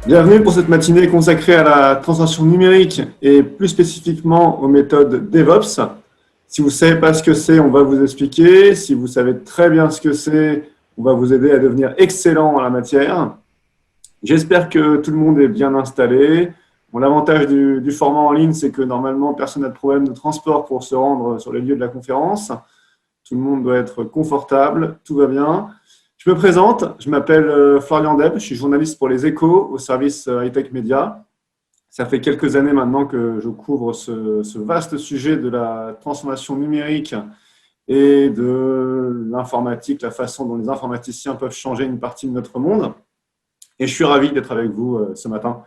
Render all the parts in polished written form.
Bienvenue pour cette matinée consacrée à la transformation numérique et plus spécifiquement aux méthodes DevOps. Si vous ne savez pas ce que c'est, on va vous expliquer. Si vous savez très bien ce que c'est, on va vous aider à devenir excellent en la matière. J'espère que tout le monde est bien installé. Bon, l'avantage du format en ligne, c'est que normalement, personne n'a de problème de transport pour se rendre sur les lieux de la conférence. Tout le monde doit être confortable, tout va bien. Je me présente, je m'appelle Florian Deb, je suis journaliste pour Les Échos au service Hightech Media. Ça fait quelques années maintenant que je couvre ce vaste sujet de la transformation numérique et de l'informatique, la façon dont les informaticiens peuvent changer une partie de notre monde. Et je suis ravi d'être avec vous ce matin.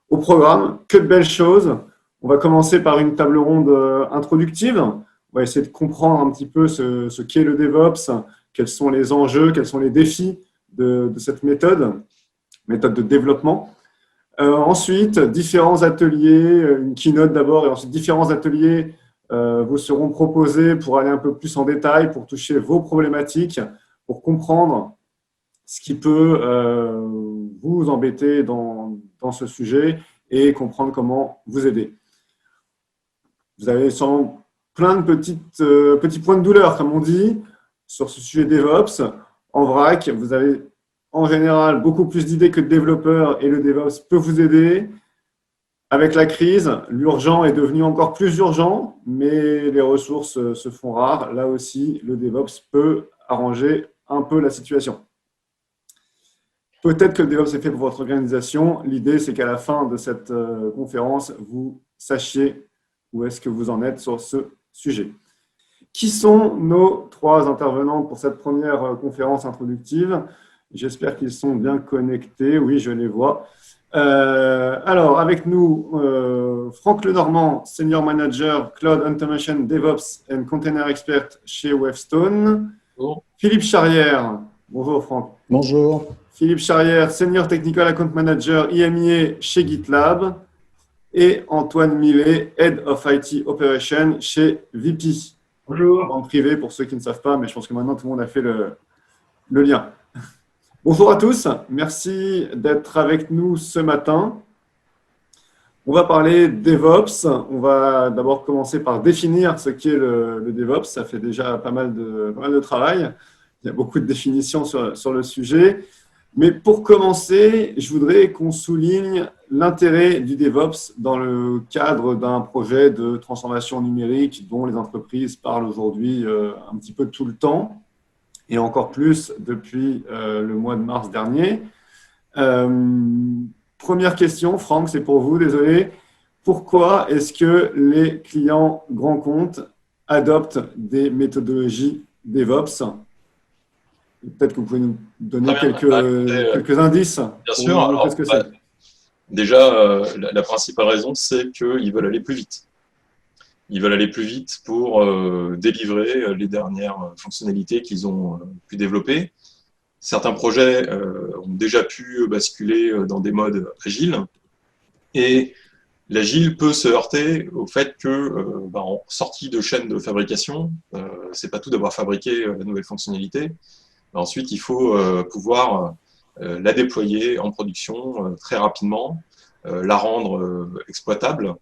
Au programme, que de belles choses. On va commencer par une table ronde introductive. On va essayer de comprendre un petit peu ce qu'est le DevOps, quels sont les enjeux, quels sont les défis de cette méthode de développement. Ensuite, différents ateliers, une keynote d'abord, et ensuite différents ateliers vous seront proposés pour aller un peu plus en détail, pour toucher vos problématiques, pour comprendre ce qui peut vous embêter dans ce sujet et comprendre comment vous aider. Vous avez sûrement plein de petits points de douleur, comme on dit, sur ce sujet DevOps. En vrac, vous avez en général beaucoup plus d'idées que de développeurs et le DevOps peut vous aider. Avec la crise, l'urgent est devenu encore plus urgent, mais les ressources se font rares. Là aussi, le DevOps peut arranger un peu la situation. Peut-être que le DevOps est fait pour votre organisation. L'idée, c'est qu'à la fin de cette conférence, vous sachiez où est-ce que vous en êtes sur ce sujet. Qui sont nos trois intervenants pour cette première conférence introductive? J'espère qu'ils sont bien connectés. Oui, je les vois. Alors, avec nous, Franck Lenormand, Senior Manager Cloud Automation DevOps and Container Expert chez Wavestone. Bonjour. Philippe Charrière. Bonjour Franck. Bonjour. Philippe Charrière, Senior Technical Account Manager IMIA chez GitLab. Et Antoine Millet, Head of IT Operation chez VP. Bonjour. En privé, pour ceux qui ne savent pas, mais je pense que maintenant tout le monde a fait le lien. Bonjour à tous, merci d'être avec nous ce matin. On va parler DevOps. On va d'abord commencer par définir ce qu'est le DevOps. Ça fait déjà pas mal de travail. Il y a beaucoup de définitions sur le sujet. Mais pour commencer, je voudrais qu'on souligne l'intérêt du DevOps dans le cadre d'un projet de transformation numérique dont les entreprises parlent aujourd'hui un petit peu tout le temps et encore plus depuis le mois de mars dernier. Première question, Franck, c'est pour vous, désolé. Pourquoi est-ce que les clients grands comptes adoptent des méthodologies DevOps ? Peut-être que vous pouvez nous donner quelques indices. Bien sûr. Alors, déjà, la principale raison, c'est qu'ils veulent aller plus vite. Ils veulent aller plus vite pour délivrer les dernières fonctionnalités qu'ils ont pu développer. Certains projets ont déjà pu basculer dans des modes agiles. Et l'agile peut se heurter au fait que, en sortie de chaîne de fabrication, c'est pas tout d'avoir fabriqué la nouvelle fonctionnalité. Ensuite, il faut pouvoir la déployer en production très rapidement, la rendre exploitable,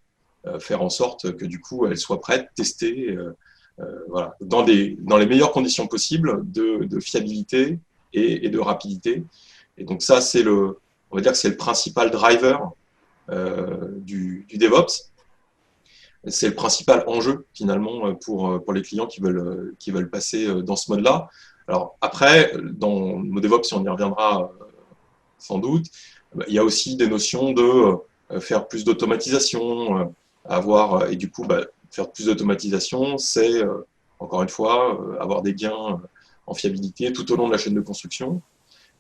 faire en sorte que du coup, elle soit prête, testée, voilà, dans les meilleures conditions possibles de fiabilité et de rapidité. Et donc ça, on va dire que c'est le principal driver du DevOps. C'est le principal enjeu finalement pour les clients qui veulent passer dans ce mode-là. Alors après, dans nos DevOps, on y reviendra sans doute, il y a aussi des notions de faire plus d'automatisation, et du coup, faire plus d'automatisation, c'est encore une fois avoir des gains en fiabilité tout au long de la chaîne de construction.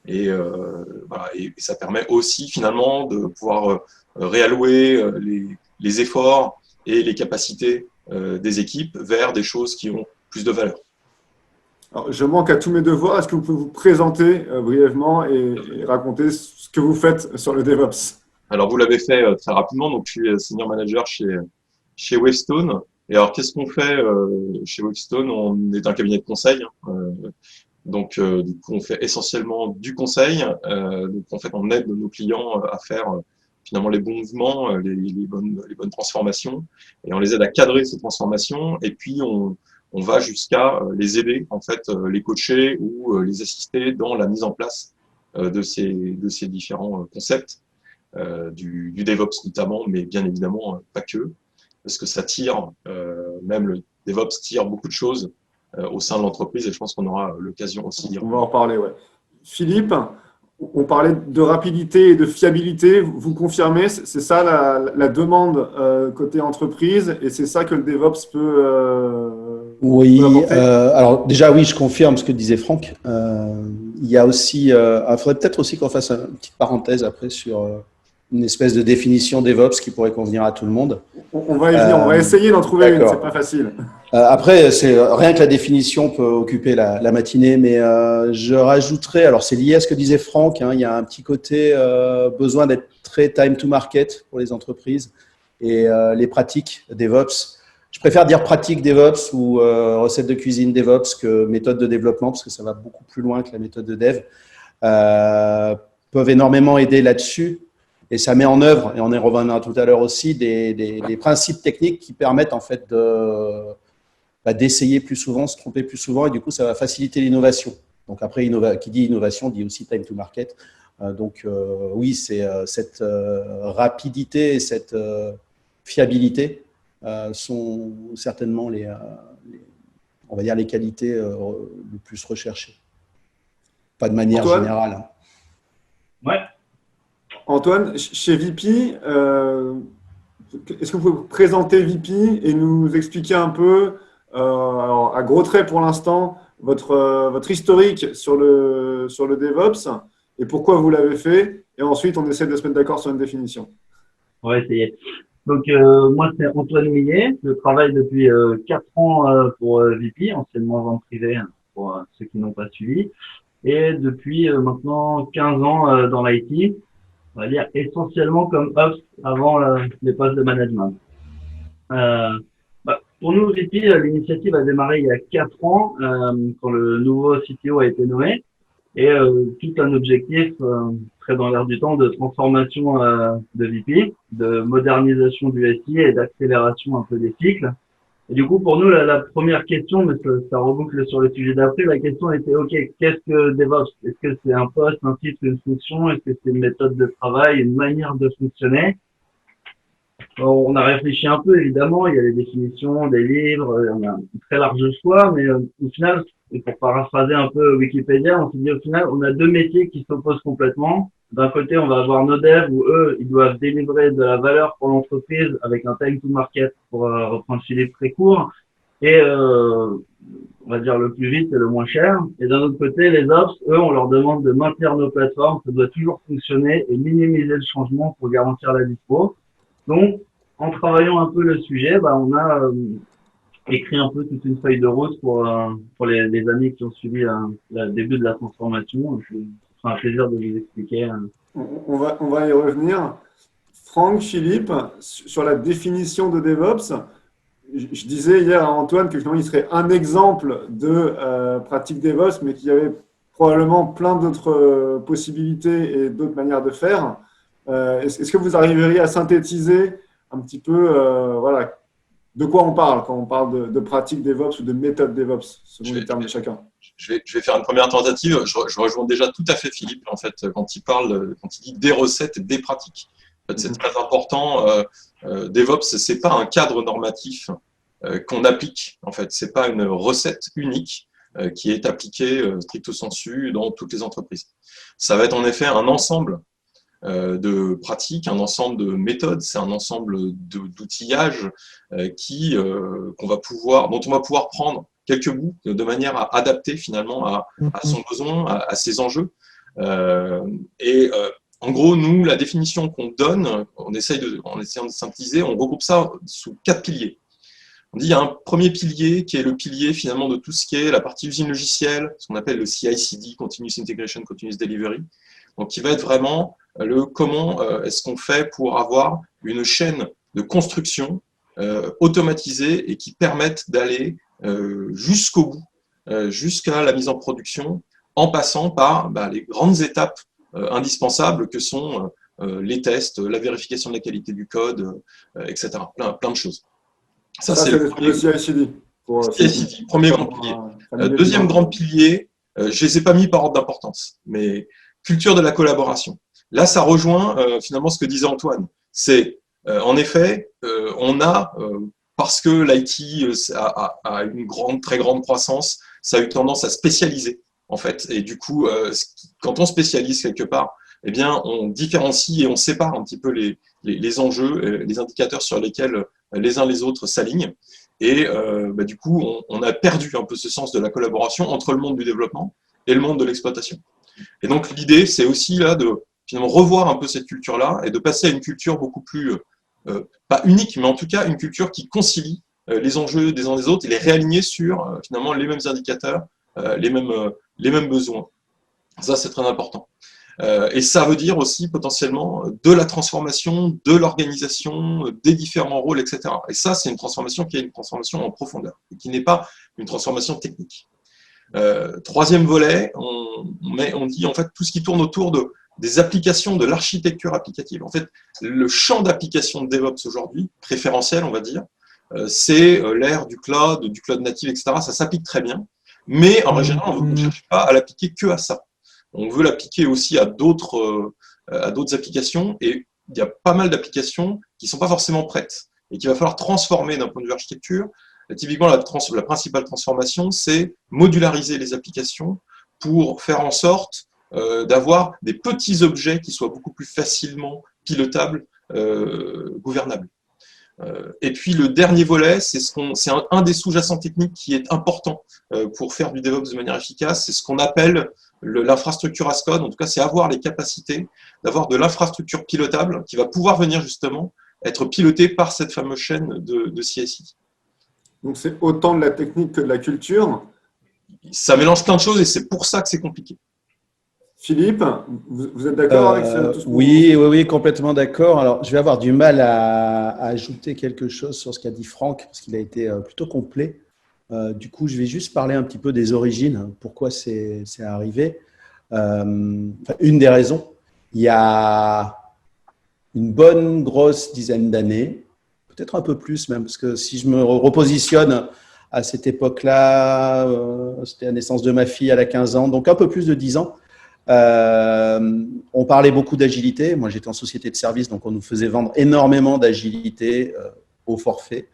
Et ça permet aussi finalement de pouvoir réallouer les efforts et les capacités des équipes vers des choses qui ont plus de valeur. Alors, je manque à tous mes devoirs. Est-ce que vous pouvez vous présenter brièvement et raconter ce que vous faites sur le DevOps? Alors, vous l'avez fait très rapidement. Donc, je suis Senior Manager chez Wavestone. Et alors, qu'est-ce qu'on fait chez Webstone? On est un cabinet de conseil. Donc, du coup, on fait essentiellement du conseil. Donc, en fait, on aide nos clients à faire finalement les bons mouvements, les bonnes transformations, et on les aide à cadrer ces transformations. Et puis, on va jusqu'à les aider, en fait, les coacher ou les assister dans la mise en place de ces différents concepts, du DevOps notamment, mais bien évidemment pas que, parce que ça tire, même le DevOps tire beaucoup de choses au sein de l'entreprise, et je pense qu'on aura l'occasion aussi d'y On va en reparler, ouais. Philippe, on parlait de rapidité et de fiabilité. Vous confirmez, c'est ça la demande côté entreprise, et c'est ça que le DevOps peut Oui, apporter? alors déjà oui, je confirme ce que disait Franck. Il y a aussi, il faudrait peut-être aussi qu'on fasse une petite parenthèse après sur une espèce de définition DevOps qui pourrait convenir à tout le monde. On va y venir, on va essayer d'en trouver une, c'est pas facile. Après, c'est rien que la définition peut occuper la matinée, mais je rajouterais, alors c'est lié à ce que disait Franck, hein, il y a un petit côté besoin d'être très time to market pour les entreprises et les pratiques DevOps. Je préfère dire pratique DevOps ou recette de cuisine DevOps que méthode de développement, parce que ça va beaucoup plus loin que la méthode de dev. Peuvent énormément aider là-dessus. Et ça met en œuvre, et on y reviendra tout à l'heure aussi, des principes techniques qui permettent en fait d'essayer plus souvent, se tromper plus souvent, et du coup, ça va faciliter l'innovation. Donc après, qui dit innovation dit aussi time to market. Donc oui, c'est cette rapidité et cette fiabilité sont certainement on va dire les qualités le plus recherchées. Pas de manière Antoine générale. Ouais. Antoine, chez VP, est-ce que vous pouvez vous présenter VP et nous expliquer un peu, alors à gros traits pour l'instant, votre historique sur le DevOps et pourquoi vous l'avez fait, et ensuite on essaie de se mettre d'accord sur une définition. On va essayer. Donc, moi, c'est Antoine Millet. Je travaille depuis 4 ans pour VP, anciennement vente privée, hein, pour ceux qui n'ont pas suivi. Et depuis maintenant 15 ans dans l'IT, on va dire essentiellement comme Ops avant les postes de management. Pour nous, VP, l'initiative a démarré il y a 4 ans, quand le nouveau CTO a été nommé. Et tout un objectif très dans l'air du temps de transformation de VP, de modernisation du SI et d'accélération un peu des cycles. Et du coup, pour nous, la première question, mais ça reboucle sur le sujet d'après, la question était, OK, qu'est-ce que DevOps? Est-ce que c'est un poste, un titre, une fonction? Est-ce que c'est une méthode de travail, une manière de fonctionner? On a réfléchi un peu, évidemment, il y a les définitions, des livres, on a un très large choix, mais au final, et pour paraphraser un peu Wikipédia, on s'est dit au final, on a deux métiers qui s'opposent complètement. D'un côté, on va avoir nos devs où eux, ils doivent délivrer de la valeur pour l'entreprise avec un time to market, pour reprendre Philippe très court, et on va dire le plus vite et le moins cher. Et d'un autre côté, les ops, eux, on leur demande de maintenir nos plateformes, ça doit toujours fonctionner et minimiser le changement pour garantir la dispo. Donc, en travaillant un peu le sujet, on a écrit un peu toute une feuille de route pour les années qui ont suivi le début de la transformation. Ce sera un plaisir de vous expliquer. On va y revenir. Franck, Philippe, sur la définition de DevOps, je disais hier à Antoine que finalement, il serait un exemple de pratique DevOps, mais qu'il y avait probablement plein d'autres possibilités et d'autres manières de faire. Est-ce que vous arriveriez à synthétiser un petit peu voilà, de quoi on parle quand on parle de pratique DevOps ou de méthode DevOps, selon les termes de chacun? Je vais faire une première tentative. Je rejoins déjà tout à fait Philippe en fait quand il dit des recettes et des pratiques. En fait, c'est très important. DevOps, c'est pas un cadre normatif qu'on applique. En fait, c'est pas une recette unique qui est appliquée stricto sensu dans toutes les entreprises. Ça va être en effet un ensemble de pratiques, un ensemble de méthodes, c'est un ensemble d'outillages dont on va pouvoir prendre quelques bouts de manière à adapter finalement à son besoin, à ses enjeux. En gros, nous, la définition qu'on donne, en essayant de synthétiser, on regroupe ça sous 4 piliers. On dit qu'il y a un premier pilier qui est le pilier finalement de tout ce qui est la partie usine logicielle, ce qu'on appelle le CI/CD, Continuous Integration, Continuous Delivery. Donc, qui va être vraiment comment est-ce qu'on fait pour avoir une chaîne de construction automatisés et qui permettent d'aller jusqu'au bout, jusqu'à la mise en production, en passant par les grandes étapes indispensables que sont les tests, la vérification de la qualité du code, etc. Plein de choses. Ça c'est le CI/CD. CI/CD, premier grand pilier. Deuxième grand pilier, je ne les ai pas mis par ordre d'importance, mais culture de la collaboration. Là, ça rejoint finalement ce que disait Antoine. C'est en effet, on a, parce que l'IT a une très grande croissance, ça a eu tendance à spécialiser, en fait. Et du coup, quand on spécialise quelque part, eh bien, on différencie et on sépare un petit peu les enjeux, les indicateurs sur lesquels les uns les autres s'alignent. Et du coup, on a perdu un peu ce sens de la collaboration entre le monde du développement et le monde de l'exploitation. Et donc, l'idée, c'est aussi là de finalement revoir un peu cette culture-là et de passer à une culture beaucoup plus, pas unique, mais en tout cas une culture qui concilie les enjeux des uns des autres et les réaligner sur finalement les mêmes indicateurs, les mêmes besoins. Ça, c'est très important. Et ça veut dire aussi potentiellement de la transformation, de l'organisation, des différents rôles, etc. Et ça, c'est une transformation qui est une transformation en profondeur et qui n'est pas une transformation technique. Troisième volet, on dit en fait tout ce qui tourne autour des applications, de l'architecture applicative. En fait, le champ d'application de DevOps aujourd'hui, préférentiel, on va dire, c'est l'ère du cloud native, etc. Ça s'applique très bien, mais en général, on ne cherche pas à l'appliquer que à ça. On veut l'appliquer aussi à d'autres applications, et il y a pas mal d'applications qui ne sont pas forcément prêtes et qu'il va falloir transformer d'un point de vue architecture. Typiquement, la principale transformation, c'est modulariser les applications pour faire en sorte d'avoir des petits objets qui soient beaucoup plus facilement pilotables, gouvernables. Et puis le dernier volet, c'est un des sous-jacents techniques qui est important pour faire du DevOps de manière efficace, c'est ce qu'on appelle l'infrastructure as code. En tout cas, c'est avoir les capacités d'avoir de l'infrastructure pilotable qui va pouvoir venir justement être pilotée par cette fameuse chaîne de CI/CD. Donc c'est autant de la technique que de la culture. Ça mélange plein de choses et c'est pour ça que c'est compliqué. Philippe, vous êtes d'accord avec tout ce que Oui, complètement d'accord. Alors, je vais avoir du mal à ajouter quelque chose sur ce qu'a dit Franck, parce qu'il a été plutôt complet. Du coup, je vais juste parler un petit peu des origines, pourquoi c'est arrivé. Une des raisons, il y a une bonne grosse dizaine d'années, peut-être un peu plus même, parce que si je me repositionne à cette époque-là, c'était la naissance de ma fille, elle a 15 ans, donc un peu plus de 10 ans. On parlait beaucoup d'agilité. Moi, j'étais en société de service, donc on nous faisait vendre énormément d'agilité au forfait.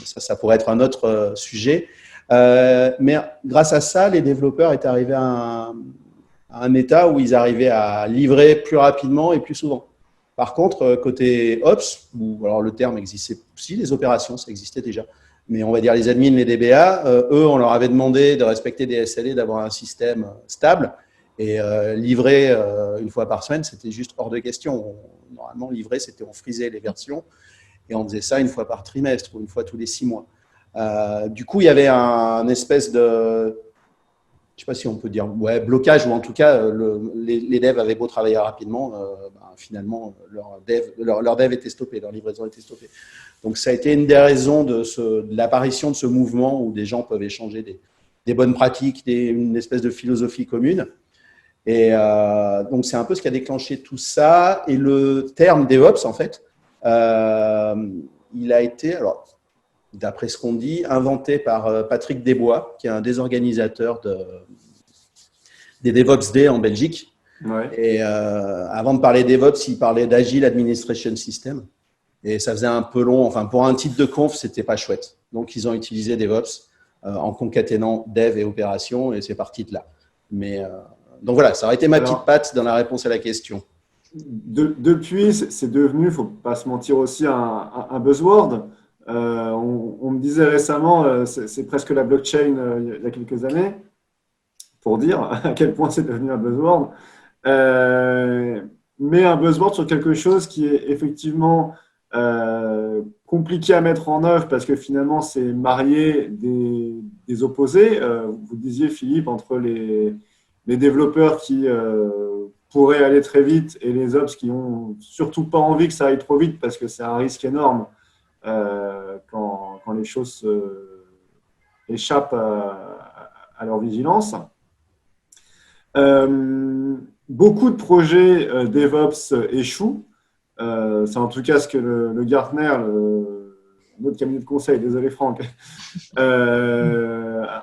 Ça pourrait être un autre sujet. Mais grâce à ça, les développeurs étaient arrivés à un état où ils arrivaient à livrer plus rapidement et plus souvent. Par contre, côté Ops, où alors le terme existait aussi, les opérations, ça existait déjà. Mais on va dire les admins, les DBA, eux, on leur avait demandé de respecter des SLA, d'avoir un système stable. Et livrer une fois par semaine, c'était juste hors de question. Normalement, livrer, c'était on frisait les versions et on faisait ça une fois par trimestre ou une fois tous les 6 mois. Du coup, il y avait un espèce de, je ne sais pas si on peut dire, blocage, ou en tout cas, les devs avaient beau travailler rapidement, finalement, leur dev était stoppé, leur livraison était stoppée. Donc, ça a été une des raisons de l'apparition de ce mouvement où des gens peuvent échanger des bonnes pratiques, une espèce de philosophie commune. Et donc, c'est un peu ce qui a déclenché tout ça. Et le terme DevOps, en fait, il a été, alors, d'après ce qu'on dit, inventé par Patrick Desbois, qui est un des organisateurs des DevOps Day en Belgique. Ouais. Et avant de parler DevOps, il parlait d'Agile Administration System. Et ça faisait un peu long. Enfin, pour un titre de conf, c'était pas chouette. Donc, ils ont utilisé DevOps en concaténant Dev et Opération, et c'est parti de là. Mais donc voilà, ça aurait été ma petite patte dans la réponse à la question. Depuis, c'est devenu, il ne faut pas se mentir aussi, un buzzword. On me disait récemment, c'est presque la blockchain il y a quelques années, pour dire à quel point c'est devenu un buzzword. Mais un buzzword sur quelque chose qui est effectivement compliqué à mettre en œuvre parce que finalement, c'est marier des opposés. Vous disiez, Philippe, entre les développeurs qui pourraient aller très vite et les ops qui n'ont surtout pas envie que ça aille trop vite parce que c'est un risque énorme quand les choses échappent à leur vigilance. Beaucoup de projets DevOps échouent. C'est en tout cas ce que le Gartner, notre cabinet de conseil, désolé Franck,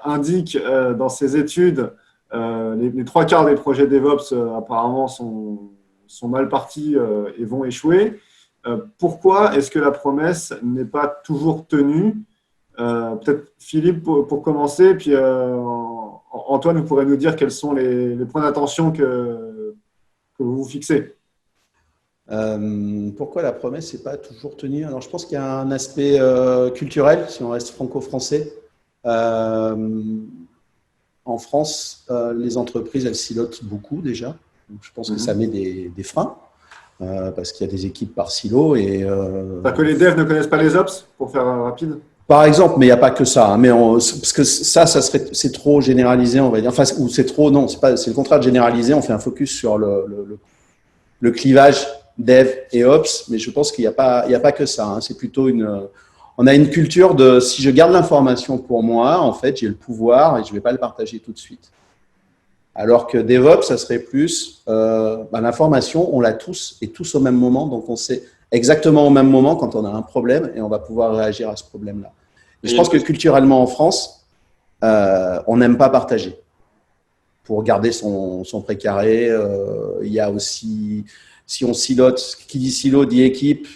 indique dans ses études. Les trois quarts des projets DevOps apparemment sont mal partis et vont échouer. Pourquoi est-ce que la promesse n'est pas toujours tenue? Peut-être Philippe pour commencer, puis Antoine, vous pourrez nous dire quels sont les points d'attention que vous vous fixez. Pourquoi la promesse n'est pas toujours tenue? Alors, je pense qu'il y a un aspect culturel, si on reste franco-français. En France, les entreprises, elles silotent beaucoup déjà. Donc, je pense que ça met des freins parce qu'il y a des équipes par silo. C'est-à-dire que les devs ne connaissent pas les ops, pour faire rapide? Par exemple, mais il n'y a pas que ça. Hein, parce que c'est trop généralisé, on va dire. Enfin, ou c'est trop, non, c'est le contraire de généraliser. On fait un focus sur le clivage dev et ops, mais je pense qu'il n'y a pas que ça. Hein. C'est plutôt on a une culture de si je garde l'information pour moi, en fait, j'ai le pouvoir et je ne vais pas le partager tout de suite. Alors que DevOps, ça serait plus l'information, on l'a tous et tous au même moment, donc on sait exactement au même moment quand on a un problème et on va pouvoir réagir à ce problème-là. Et je pense que culturellement en France, on n'aime pas partager pour garder son précaré. Il y a aussi, si on silote, qui dit silo dit équipe,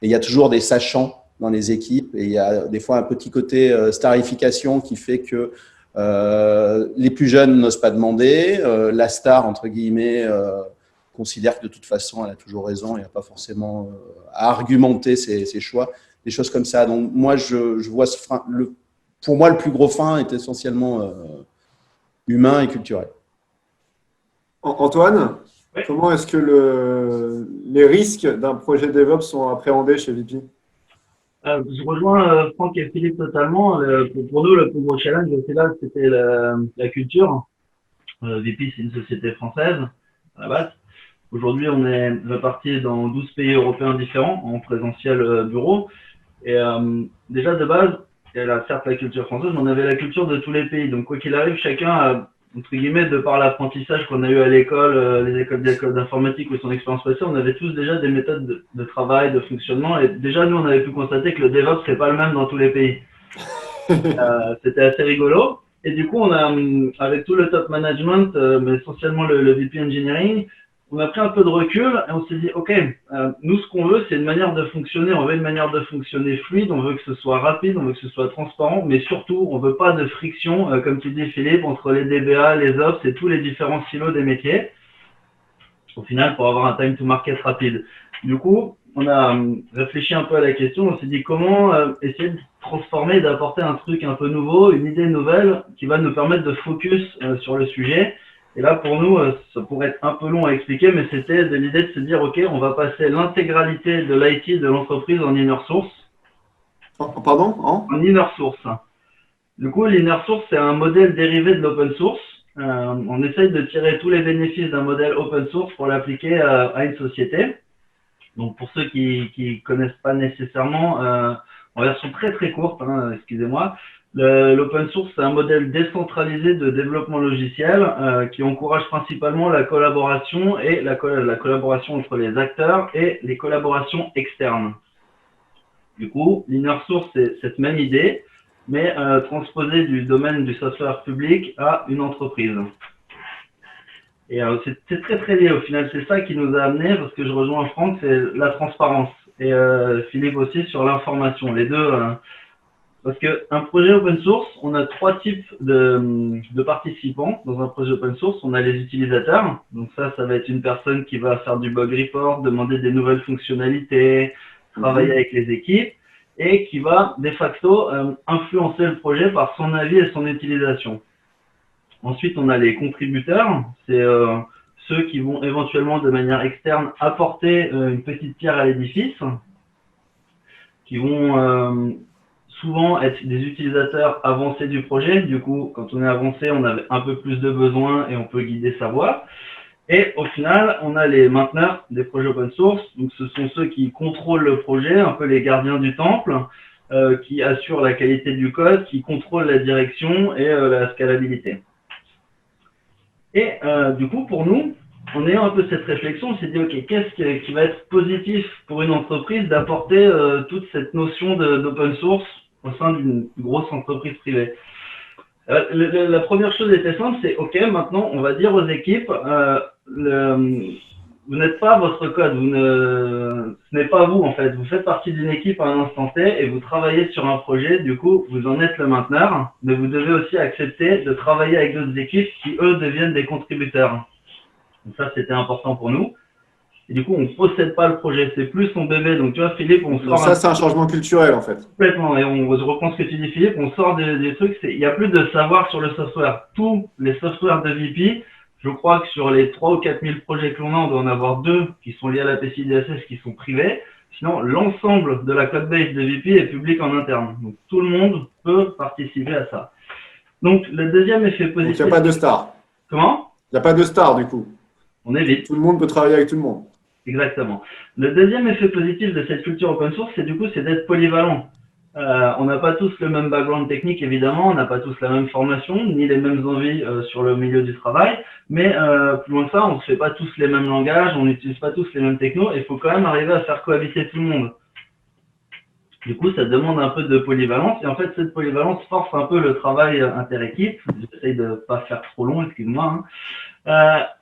et il y a toujours des sachants dans les équipes et il y a des fois un petit côté starification qui fait que les plus jeunes n'osent pas demander, la star entre guillemets considère que de toute façon elle a toujours raison et n'a pas forcément à argumenter ses choix, des choses comme ça. Donc moi je vois ce frein, pour moi le plus gros frein est essentiellement humain et culturel. Antoine, oui. Comment est-ce que les risques d'un projet DevOps sont appréhendés chez VP? Je rejoins Franck et Philippe totalement. Pour nous, le plus gros challenge, c'est là, c'était la culture. VP, c'est une société française à la base. Aujourd'hui, on est répartis dans 12 pays européens différents en présentiel bureau. Et déjà, de base, il y a certes la culture française, mais on avait la culture de tous les pays. Donc, quoi qu'il arrive, chacun a, entre guillemets, de par l'apprentissage qu'on a eu à l'école, les écoles d'informatique ou son expérience passée, on avait tous déjà des méthodes de travail, de fonctionnement. Et déjà, nous, on avait pu constater que le DevOps serait pas le même dans tous les pays. C'était assez rigolo. Et du coup, on a, avec tout le top management, mais essentiellement le VP Engineering, on a pris un peu de recul et on s'est dit, OK, nous, ce qu'on veut, c'est une manière de fonctionner. On veut une manière de fonctionner fluide, on veut que ce soit rapide, on veut que ce soit transparent, mais surtout, on veut pas de friction, comme tu dis, Philippe, entre les DBA, les Ops et tous les différents silos des métiers. Au final, pour avoir un time to market rapide. Du coup, on a réfléchi un peu à la question, on s'est dit comment essayer de transformer, d'apporter un truc un peu nouveau, une idée nouvelle qui va nous permettre de focus sur le sujet. Et là, pour nous, ça pourrait être un peu long à expliquer, mais c'était de l'idée de se dire, OK, on va passer l'intégralité de l'IT de l'entreprise en inner source. Pardon? En inner source. Du coup, l'inner source, c'est un modèle dérivé de l'open source. On essaye de tirer tous les bénéfices d'un modèle open source pour l'appliquer à une société. Donc, pour ceux qui connaissent pas nécessairement, en version très très courte, excusez-moi, l'open source, c'est un modèle décentralisé de développement logiciel qui encourage principalement la collaboration et la collaboration entre les acteurs et les collaborations externes. Du coup, l'inner source, c'est cette même idée, mais transposée du domaine du software public à une entreprise. Et c'est très très lié au final, c'est ça qui nous a amené, parce que je rejoins Franck, c'est la transparence. Et Philippe aussi sur l'information, les deux. Parce qu'un projet open source, on a trois types de participants dans un projet open source. On a les utilisateurs, donc ça va être une personne qui va faire du bug report, demander des nouvelles fonctionnalités, travailler avec les équipes, et qui va de facto influencer le projet par son avis et son utilisation. Ensuite, on a les contributeurs, c'est ceux qui vont éventuellement de manière externe apporter une petite pierre à l'édifice, qui vont souvent être des utilisateurs avancés du projet. Du coup, quand on est avancé, on a un peu plus de besoins et on peut guider sa voie. Et au final, on a les mainteneurs des projets open source. Donc, ce sont ceux qui contrôlent le projet, un peu les gardiens du temple, qui assurent la qualité du code, qui contrôlent la direction et la scalabilité. Et du coup, pour nous, en ayant un peu cette réflexion, on s'est dit, OK, qu'est-ce qui va être positif pour une entreprise d'apporter toute cette notion d'open source au sein d'une grosse entreprise privée? La première chose était simple, c'est OK, maintenant on va dire aux équipes, vous n'êtes pas votre code, ce n'est pas vous en fait, vous faites partie d'une équipe à un instant T et vous travaillez sur un projet, du coup vous en êtes le mainteneur, mais vous devez aussi accepter de travailler avec d'autres équipes qui eux deviennent des contributeurs. Donc ça c'était important pour nous. Et du coup, on ne possède pas le projet, c'est plus son bébé. Donc, tu vois, Philippe, on sort. Ça, c'est un changement culturel, en fait. Complètement. Et je reprends ce que tu dis, Philippe, on sort des trucs. Il n'y a plus de savoir sur le software. Tous les softwares de VP, je crois que sur les 3 ou 4 000 projets que l'on a, on doit en avoir 2 qui sont liés à la PCI DSS qui sont privés. Sinon, l'ensemble de la code base de VP est public en interne. Donc, tout le monde peut participer à ça. Donc, le deuxième effet positif. Donc, il n'y a pas de star. Comment? Il n'y a pas de star, du coup. On évite. Tout le monde peut travailler avec tout le monde. Exactement. Le deuxième effet positif de cette culture open source, c'est du coup, c'est d'être polyvalent. On n'a pas tous le même background technique, évidemment, on n'a pas tous la même formation, ni les mêmes envies sur le milieu du travail, mais plus loin que ça, on ne fait pas tous les mêmes langages, on n'utilise pas tous les mêmes technos, et il faut quand même arriver à faire cohabiter tout le monde. Du coup, ça demande un peu de polyvalence, et en fait, cette polyvalence force un peu le travail interéquipe. J'essaye de ne pas faire trop long, excuse-moi.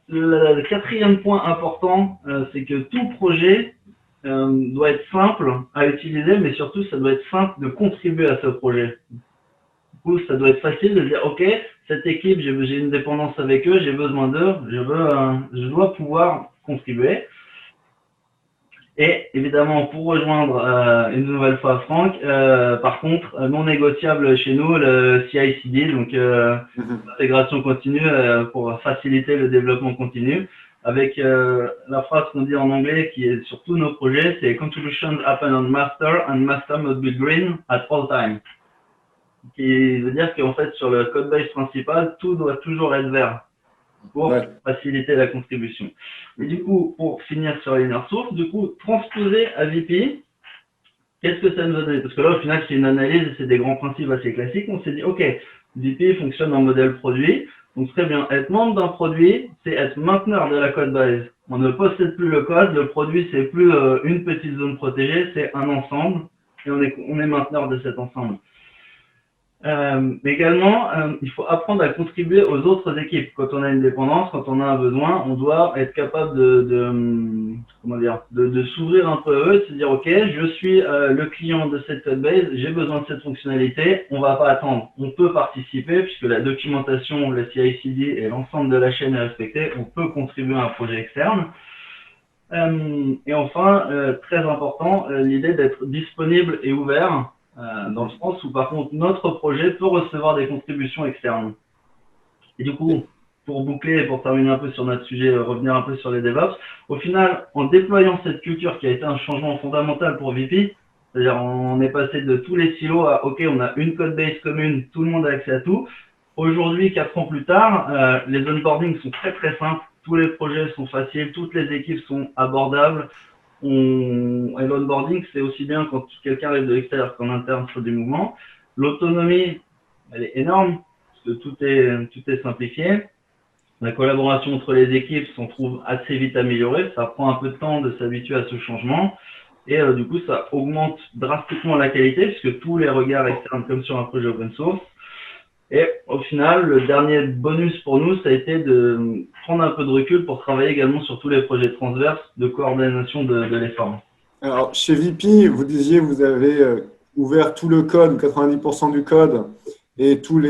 Le quatrième point important, c'est que tout projet doit être simple à utiliser, mais surtout, ça doit être simple de contribuer à ce projet. Du coup, ça doit être facile de dire, OK, cette équipe, j'ai une dépendance avec eux, j'ai besoin d'eux, je dois pouvoir contribuer. Et évidemment, pour rejoindre une nouvelle fois Franck, par contre, non négociable chez nous, le CI/CD, donc l'intégration continue pour faciliter le développement continu, avec la phrase qu'on dit en anglais qui est sur tous nos projets, c'est "Contributions happen on master and master must be green at all times", qui veut dire qu'en fait sur le code base principal, tout doit toujours être vert pour faciliter la contribution. Et du coup, pour finir sur l'inner source, du coup, transposer à VP, qu'est-ce que ça nous a donné? Parce que là, au final, c'est une analyse, c'est des grands principes assez classiques. On s'est dit, OK, VP fonctionne en modèle produit. Donc, très bien, être membre d'un produit, c'est être mainteneur de la code base. On ne possède plus le code, le produit, c'est plus une petite zone protégée, c'est un ensemble, et on est mainteneur de cet ensemble. Mais également, il faut apprendre à contribuer aux autres équipes. Quand on a une dépendance, quand on a un besoin, on doit être capable de s'ouvrir un peu à eux, de se dire, OK, je suis le client de cette code base, j'ai besoin de cette fonctionnalité, on va pas attendre. On peut participer puisque la documentation, le CI/CD et l'ensemble de la chaîne est respecté, on peut contribuer à un projet externe. Et enfin, très important, l'idée d'être disponible et ouvert, dans le sens où par contre notre projet peut recevoir des contributions externes. Et du coup, pour boucler et pour terminer un peu sur notre sujet, revenir un peu sur les DevOps, au final, en déployant cette culture qui a été un changement fondamental pour VP, c'est-à-dire on est passé de tous les silos à OK, on a une code base commune, tout le monde a accès à tout. Aujourd'hui, 4 ans plus tard, les onboardings sont très très simples, tous les projets sont faciles, toutes les équipes sont abordables. Et l'onboarding, c'est aussi bien quand quelqu'un arrive de l'extérieur qu'en interne sur des mouvements. L'autonomie, elle est énorme, parce que tout est simplifié. La collaboration entre les équipes s'en trouve assez vite améliorée. Ça prend un peu de temps de s'habituer à ce changement. Et du coup, ça augmente drastiquement la qualité, puisque tous les regards externes, comme sur un projet open source. Et au final, le dernier bonus pour nous, ça a été de prendre un peu de recul pour travailler également sur tous les projets transverses de coordination de l'effort. Alors, chez VP, vous disiez vous avez ouvert tout le code, 90% du code, et toutes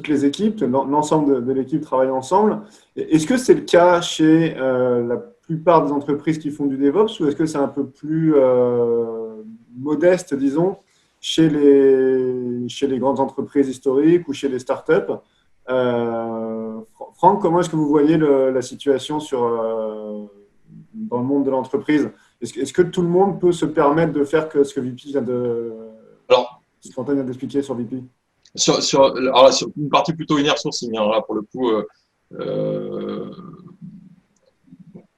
les équipes, l'ensemble de l'équipe travaille ensemble. Est-ce que c'est le cas chez la plupart des entreprises qui font du DevOps, ou est-ce que c'est un peu plus modeste, disons, chez les grandes entreprises historiques ou chez les startups? Franck, comment est-ce que vous voyez la situation dans le monde de l'entreprise? Est-ce que tout le monde peut se permettre de faire ce que VP vient d'expliquer sur VP? Sur une partie plutôt inner sourcing, hein, là, pour le coup,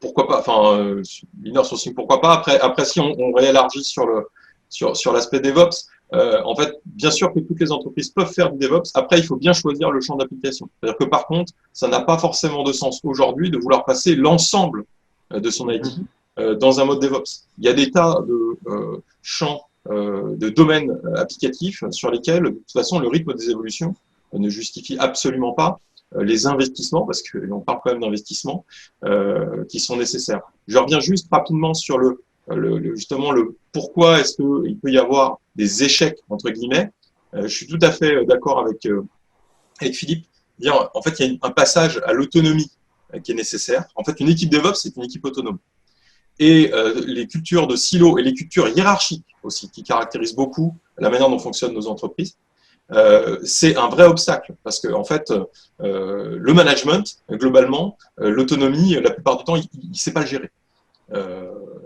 pourquoi pas, enfin, inner sourcing, pourquoi pas. Après si on réélargit sur l'aspect DevOps, en fait, bien sûr que toutes les entreprises peuvent faire du DevOps. Après, il faut bien choisir le champ d'application. C'est-à-dire que par contre, ça n'a pas forcément de sens aujourd'hui de vouloir passer l'ensemble de son IT dans un mode DevOps. Il y a des tas de champs, de domaines applicatifs sur lesquels, de toute façon, le rythme des évolutions ne justifie absolument pas les investissements, parce qu'on parle quand même d'investissements qui sont nécessaires. Je reviens juste rapidement sur justement le pourquoi est-ce qu'il peut y avoir des échecs, entre guillemets. Je suis tout à fait d'accord avec Philippe. Bien, en fait, il y a un passage à l'autonomie qui est nécessaire. En fait, une équipe DevOps, c'est une équipe autonome. Et les cultures de silo et les cultures hiérarchiques aussi, qui caractérisent beaucoup la manière dont fonctionnent nos entreprises, c'est un vrai obstacle. Parce que, en fait, le management, globalement, l'autonomie, la plupart du temps, il ne sait pas le gérer.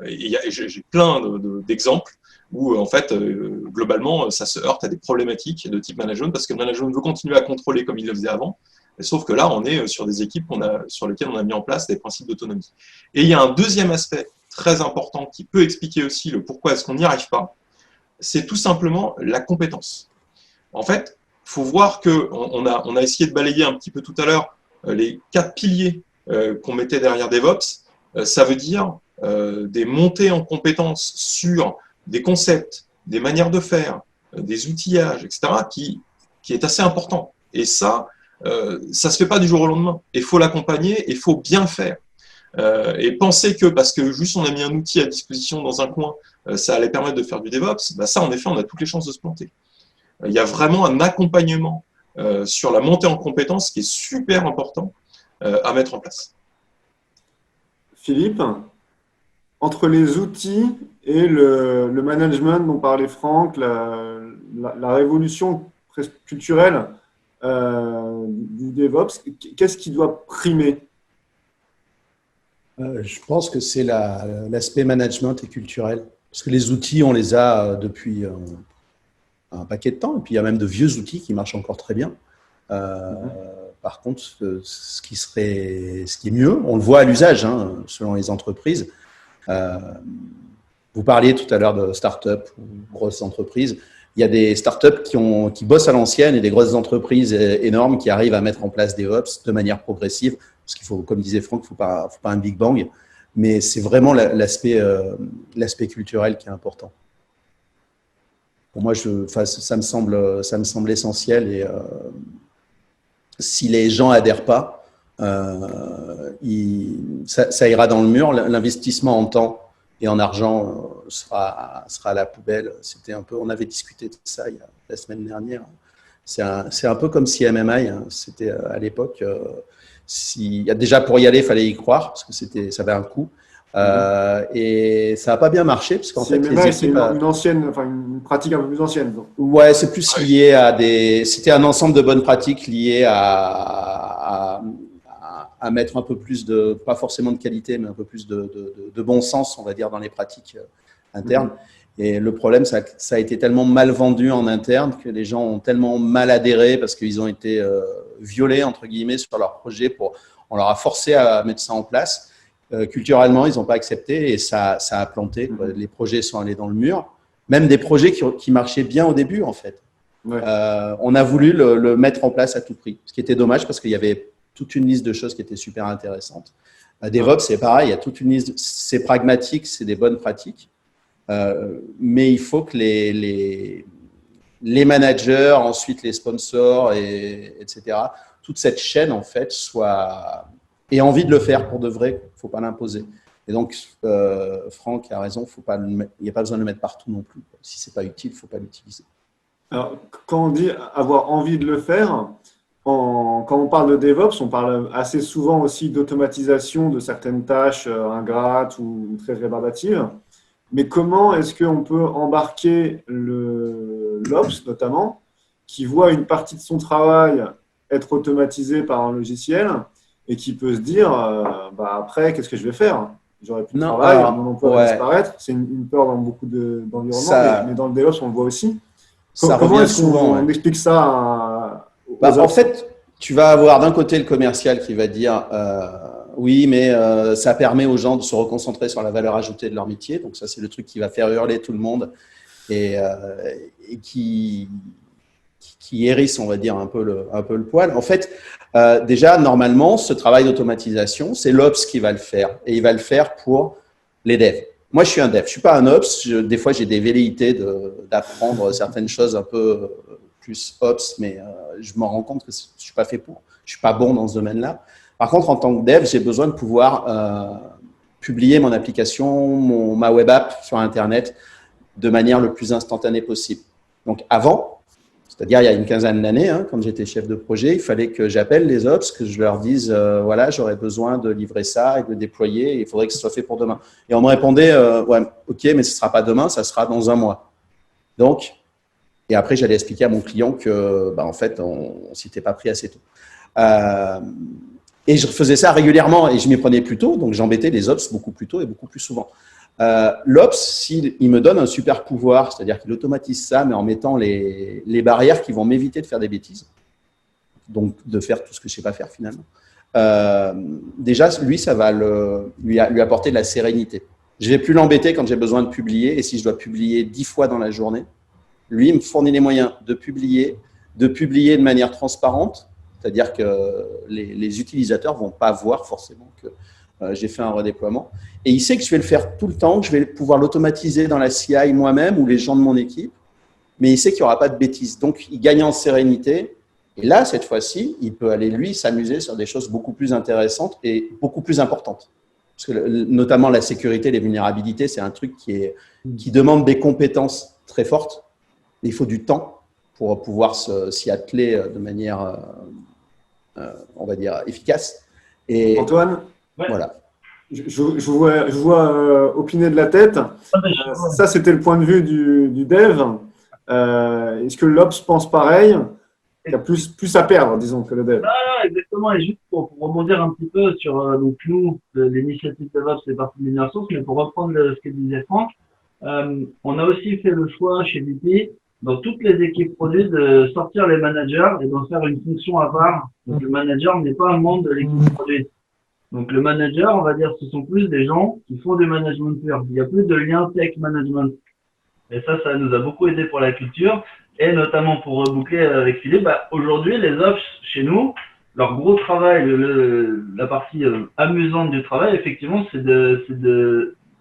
Et j'ai plein d'exemples où, en fait, globalement, ça se heurte à des problématiques de type management parce que le management veut continuer à contrôler comme il le faisait avant. Sauf que là, on est sur des équipes sur lesquelles on a mis en place des principes d'autonomie. Et il y a un deuxième aspect très important qui peut expliquer aussi le pourquoi est-ce qu'on n'y arrive pas. C'est tout simplement la compétence. En fait, il faut voir qu'on a essayé de balayer un petit peu tout à l'heure les 4 piliers qu'on mettait derrière DevOps. Ça veut dire des montées en compétences sur des concepts, des manières de faire, des outillages, etc., qui est assez important. Et ça se fait pas du jour au lendemain. Il faut l'accompagner et il faut bien le faire. Et penser que parce que juste on a mis un outil à disposition dans un coin, ça allait permettre de faire du DevOps, bah ça, en effet, on a toutes les chances de se planter. Il y a vraiment un accompagnement sur la montée en compétences qui est super important à mettre en place. Philippe, entre les outils et le management dont parlait Franck, la révolution presque culturelle du DevOps, qu'est-ce qui doit primer? Je pense que c'est l'aspect management et culturel. Parce que les outils, on les a depuis un paquet de temps. Et puis, il y a même de vieux outils qui marchent encore très bien. Par contre, ce qui est mieux, on le voit à l'usage, selon les entreprises. Vous parliez tout à l'heure de start-up ou grosses entreprises. Il y a des startups qui bossent à l'ancienne et des grosses entreprises énormes qui arrivent à mettre en place des ops de manière progressive. Parce qu'il faut, comme disait Franck, il ne faut pas un Big Bang. Mais c'est vraiment l'aspect culturel qui est important. Pour moi, ça me semble essentiel. Et si les gens n'adhèrent pas, ça ira dans le mur. L'investissement en temps et en argent sera à la poubelle. On avait discuté de ça la semaine dernière. C'est un peu comme si MMI, c'était à l'époque, déjà pour y aller, il fallait y croire parce que ça avait un coût. Et ça n'a pas bien marché parce qu'en fait, c'est une pratique un peu plus ancienne. Donc. Ouais, c'est plus lié c'était un ensemble de bonnes pratiques liées à mettre un peu plus pas forcément de qualité, mais un peu plus de bon sens, on va dire, dans les pratiques internes. Et le problème, ça a été tellement mal vendu en interne que les gens ont tellement mal adhéré parce qu'ils ont été violés, entre guillemets, sur leur projet. On leur a forcé à mettre ça en place. Culturellement, ils n'ont pas accepté et ça a planté. Les projets sont allés dans le mur. Même des projets qui marchaient bien au début, en fait. Ouais. On a voulu le mettre en place à tout prix. Ce qui était dommage parce qu'il y avait toute une liste de choses qui étaient super intéressantes. DevOps, c'est pareil. Il y a toute une liste. C'est pragmatique, c'est des bonnes pratiques. Mais il faut que les managers, ensuite les sponsors, etc., toute cette chaîne, en fait, ait envie de le faire pour de vrai. Il ne faut pas l'imposer. Et donc, Franck a raison, il n'y a pas besoin de le mettre partout non plus. Si ce n'est pas utile, il ne faut pas l'utiliser. Alors, quand on dit avoir envie de le faire, quand on parle de DevOps, on parle assez souvent aussi d'automatisation de certaines tâches ingrates ou très rébarbatives. Mais comment est-ce qu'on peut embarquer l'Ops, notamment, qui voit une partie de son travail être automatisée par un logiciel et qui peut se dire après, qu'est-ce que je vais faire? J'aurai plus de travail, mon emploi va disparaître. C'est une peur dans beaucoup d'environnements, mais dans le DevOps, on le voit aussi. Comment est-ce qu'on explique ça aux en fait, tu vas avoir d'un côté le commercial qui va dire oui, mais ça permet aux gens de se reconcentrer sur la valeur ajoutée de leur métier. Donc ça, c'est le truc qui va faire hurler tout le monde et qui hérisse, on va dire, un peu le poil. En fait, déjà, normalement, ce travail d'automatisation, c'est l'Ops qui va le faire. Et il va le faire pour les devs. Moi, je suis un dev. Je ne suis pas un Ops. Des fois, j'ai des velléités d'apprendre certaines choses un peu plus Ops, mais je me rends compte que je ne suis pas fait pour. Je ne suis pas bon dans ce domaine-là. Par contre, en tant que dev, j'ai besoin de pouvoir publier mon application, ma web app sur Internet de manière le plus instantanée possible. Donc, avant, c'est-à-dire il y a une quinzaine d'années, quand j'étais chef de projet, il fallait que j'appelle les Ops, que je leur dise voilà, j'aurais besoin de livrer ça et de le déployer, et il faudrait que ce soit fait pour demain. Et on me répondait ouais, ok, mais ce ne sera pas demain, ça sera dans un mois. Donc, et après, j'allais expliquer à mon client que, en fait, on ne s'était pas pris assez tôt. Et je faisais ça régulièrement et je m'y prenais plus tôt, donc j'embêtais les Ops beaucoup plus tôt et beaucoup plus souvent. L'Ops, s'il me donne un super pouvoir, c'est-à-dire qu'il automatise ça, mais en mettant les barrières qui vont m'éviter de faire des bêtises, donc de faire tout ce que je ne sais pas faire finalement, déjà, lui, ça va lui apporter de la sérénité. Je ne vais plus l'embêter quand j'ai besoin de publier, et si je dois publier 10 fois dans la journée, lui, il me fournit les moyens de publier de manière transparente, c'est-à-dire que les utilisateurs ne vont pas voir forcément que j'ai fait un redéploiement. Et il sait que je vais le faire tout le temps, que je vais pouvoir l'automatiser dans la CI moi-même ou les gens de mon équipe, mais il sait qu'il n'y aura pas de bêtises. Donc, il gagne en sérénité. Et là, cette fois-ci, il peut aller, lui, s'amuser sur des choses beaucoup plus intéressantes et beaucoup plus importantes. Parce que notamment la sécurité, les vulnérabilités, c'est un truc qui demande des compétences très fortes. Il faut du temps pour pouvoir s'y atteler de manière, on va dire, efficace. Et Antoine, voilà. je vous vois opiner de la tête. Ça, c'était le point de vue du dev. Est-ce que l'Ops pense pareil? Il y a plus à perdre, disons, que le dev. Ah, exactement. Et juste pour rebondir un petit peu sur donc nous, l'initiative DevOps, c'est partie de l'Inner Source, mais pour reprendre ce que disait Franck, on a aussi fait le choix chez VP, dans toutes les équipes produits, de sortir les managers et d'en faire une fonction à part. Donc, le manager n'est pas un membre de l'équipe produit. Donc, le manager, on va dire, ce sont plus des gens qui font du management pur. Il n'y a plus de lien tech management. Et ça nous a beaucoup aidé pour la culture. Et notamment pour reboucler avec Philippe, aujourd'hui, les Ops, chez nous, leur gros travail, la partie amusante du travail, effectivement, c'est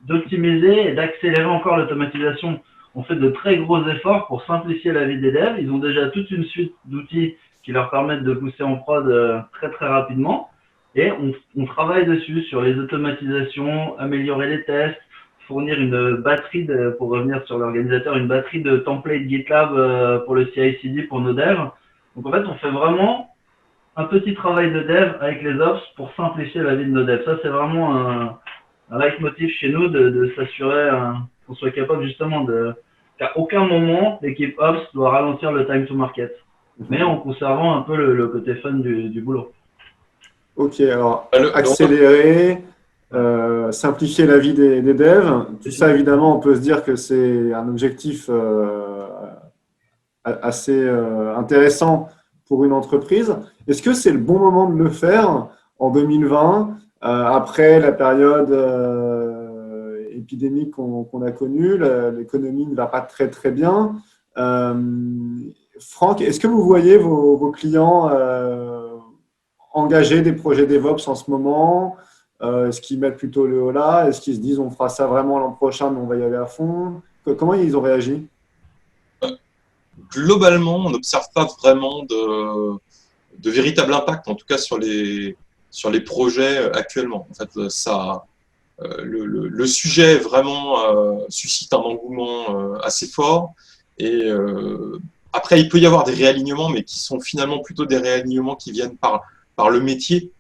d'optimiser et d'accélérer encore l'automatisation. On fait de très gros efforts pour simplifier la vie des devs. Ils ont déjà toute une suite d'outils qui leur permettent de pousser en prod très très rapidement. Et on travaille dessus sur les automatisations, améliorer les tests, fournir une batterie pour revenir sur l'organisateur, une batterie de templates GitLab pour le CI/CD pour nos devs. Donc en fait, on fait vraiment un petit travail de dev avec les ops pour simplifier la vie de nos devs. Ça, c'est vraiment un leitmotiv chez nous de s'assurer qu'on soit capable justement qu'à aucun moment l'équipe ops doit ralentir le time to market, mais en conservant un peu le côté fun du boulot. Ok, alors accélérer, simplifier la vie des devs, tout ça évidemment on peut se dire que c'est un objectif assez intéressant pour une entreprise. Est-ce que c'est le bon moment de le faire en 2020, après la période épidémique qu'on a connue, l'économie ne va pas très très bien. Franck, est-ce que vous voyez vos clients engager des projets DevOps en ce moment? Est-ce qu'ils mettent plutôt le holà? Est-ce qu'ils se disent on fera ça vraiment l'an prochain, mais on va y aller à fond? Comment ils ont réagi? Globalement, on n'observe pas vraiment de véritable impact, en tout cas sur les projets actuellement. En fait, le sujet vraiment suscite un engouement assez fort. Et après, il peut y avoir des réalignements, mais qui sont finalement plutôt des réalignements qui viennent par le métier.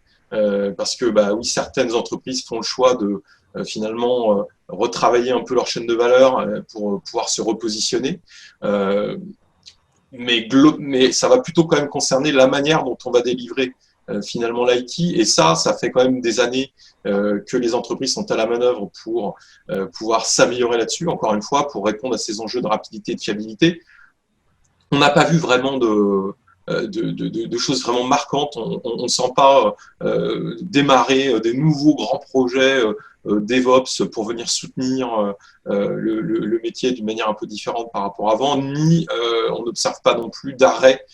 Parce que oui, certaines entreprises font le choix de finalement retravailler un peu leur chaîne de valeur pour pouvoir se repositionner. Mais ça va plutôt quand même concerner la manière dont on va délivrer finalement l'IT. Et ça fait quand même des années que les entreprises sont à la manœuvre pour pouvoir s'améliorer là-dessus, encore une fois, pour répondre à ces enjeux de rapidité et de fiabilité. On n'a pas vu vraiment de choses vraiment marquantes. On ne sent pas démarrer des nouveaux grands projets DevOps pour venir soutenir le métier d'une manière un peu différente par rapport à avant, ni on n'observe pas non plus d'arrêt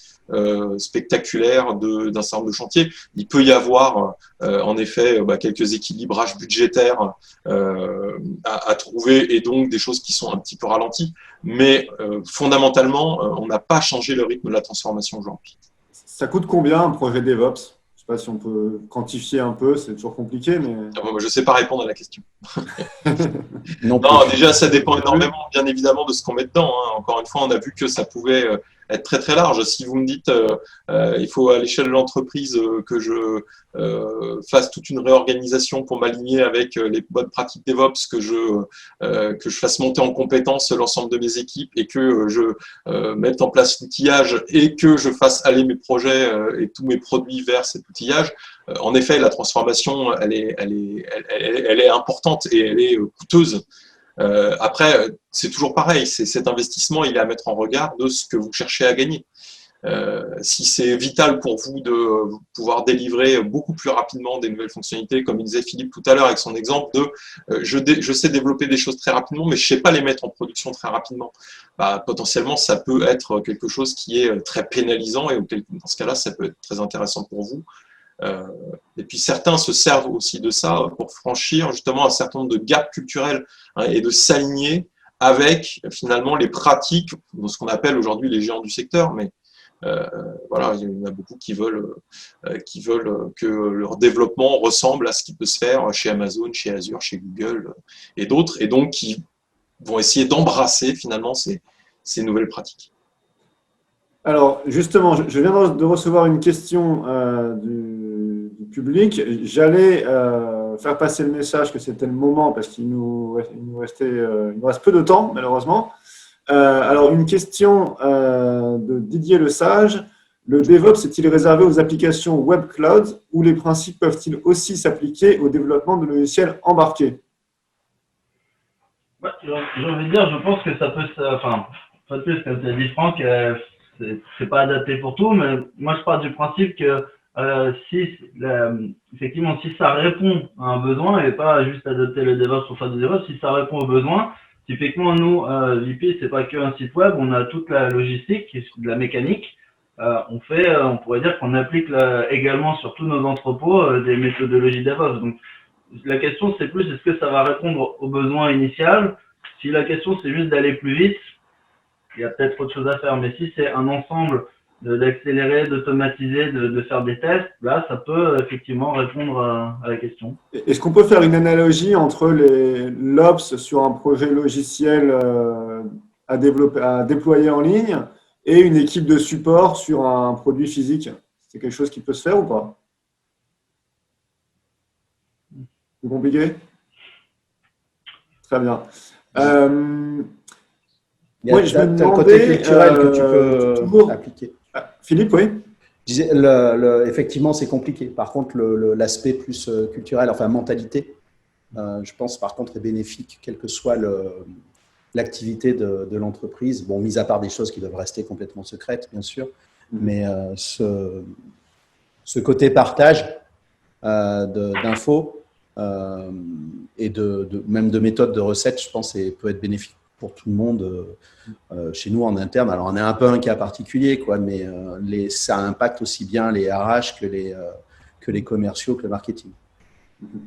spectaculaire d'un certain nombre de chantiers. Il peut y avoir en effet quelques équilibrages budgétaires à trouver et donc des choses qui sont un petit peu ralenties, mais fondamentalement, on n'a pas changé le rythme de la transformation aujourd'hui. Ça coûte combien un projet DevOps? Je ne sais pas si on peut quantifier un peu, c'est toujours compliqué, mais… Je ne sais pas répondre à la question. Non, déjà, ça dépend énormément, bien évidemment, de ce qu'on met dedans. Hein. Encore une fois, on a vu que ça pouvait être très très large. Si vous me dites il faut à l'échelle de l'entreprise que je fasse toute une réorganisation pour m'aligner avec les bonnes pratiques DevOps, que je fasse monter en compétence l'ensemble de mes équipes et que je mette en place l'outillage et que je fasse aller mes projets et tous mes produits vers cet outillage, en effet, la transformation, elle est importante et elle est coûteuse. Après, c'est toujours pareil, cet investissement, il est à mettre en regard de ce que vous cherchez à gagner. Si c'est vital pour vous de pouvoir délivrer beaucoup plus rapidement des nouvelles fonctionnalités, comme il disait Philippe tout à l'heure avec son exemple de je sais développer des choses très rapidement, mais je ne sais pas les mettre en production très rapidement. Potentiellement, ça peut être quelque chose qui est très pénalisant et dans ce cas-là, ça peut être très intéressant pour vous. Et puis certains se servent aussi de ça pour franchir justement un certain nombre de gaps culturels et de s'aligner avec finalement les pratiques de ce qu'on appelle aujourd'hui les géants du secteur. Mais voilà, il y en a beaucoup qui veulent que leur développement ressemble à ce qui peut se faire chez Amazon, chez Azure, chez Google et d'autres, et donc qui vont essayer d'embrasser finalement ces nouvelles pratiques. Alors, justement, je viens de recevoir une question du public. J'allais faire passer le message que c'était le moment parce qu'il nous reste peu de temps, malheureusement. Alors, une question de Didier Lesage. Le DevOps est-il réservé aux applications web cloud ou les principes peuvent-ils aussi s'appliquer au développement de logiciels embarqués? Ouais, j'ai envie de dire, je pense que ça peut, enfin, plus comme tu as dit Franck, c'est pas adapté pour tout, mais moi je pars du principe que effectivement, si ça répond à un besoin et pas juste adapter le DevOps pour faire du DevOps, si ça répond aux besoins, typiquement nous, VP, c'est pas qu'un site web, on a toute la logistique, de la mécanique. On pourrait dire qu'on applique également sur tous nos entrepôts des méthodologies DevOps. Donc la question c'est plus est-ce que ça va répondre aux besoins initial? Si la question c'est juste d'aller plus vite, il y a peut-être autre chose à faire, mais si c'est un ensemble d'accélérer, d'automatiser, de faire des tests, là, ça peut effectivement répondre à la question. Est-ce qu'on peut faire une analogie entre l'Ops sur un projet logiciel à déployer en ligne et une équipe de support sur un produit physique? C'est quelque chose qui peut se faire ou pas? C'est compliqué? Très bien. Il y a le côté culturel que tu peux appliquer. Philippe, oui. Je disais, effectivement, c'est compliqué. Par contre, l'aspect plus culturel, enfin mentalité, je pense par contre est bénéfique, quelle que soit l'activité de l'entreprise. Bon, mis à part des choses qui doivent rester complètement secrètes, bien sûr, mais ce côté partage d'infos et même de méthodes de recettes, je pense, peut être bénéfique pour tout le monde chez nous en interne. Alors, on est un peu un cas particulier, quoi, mais ça impacte aussi bien les RH que les commerciaux, que le marketing.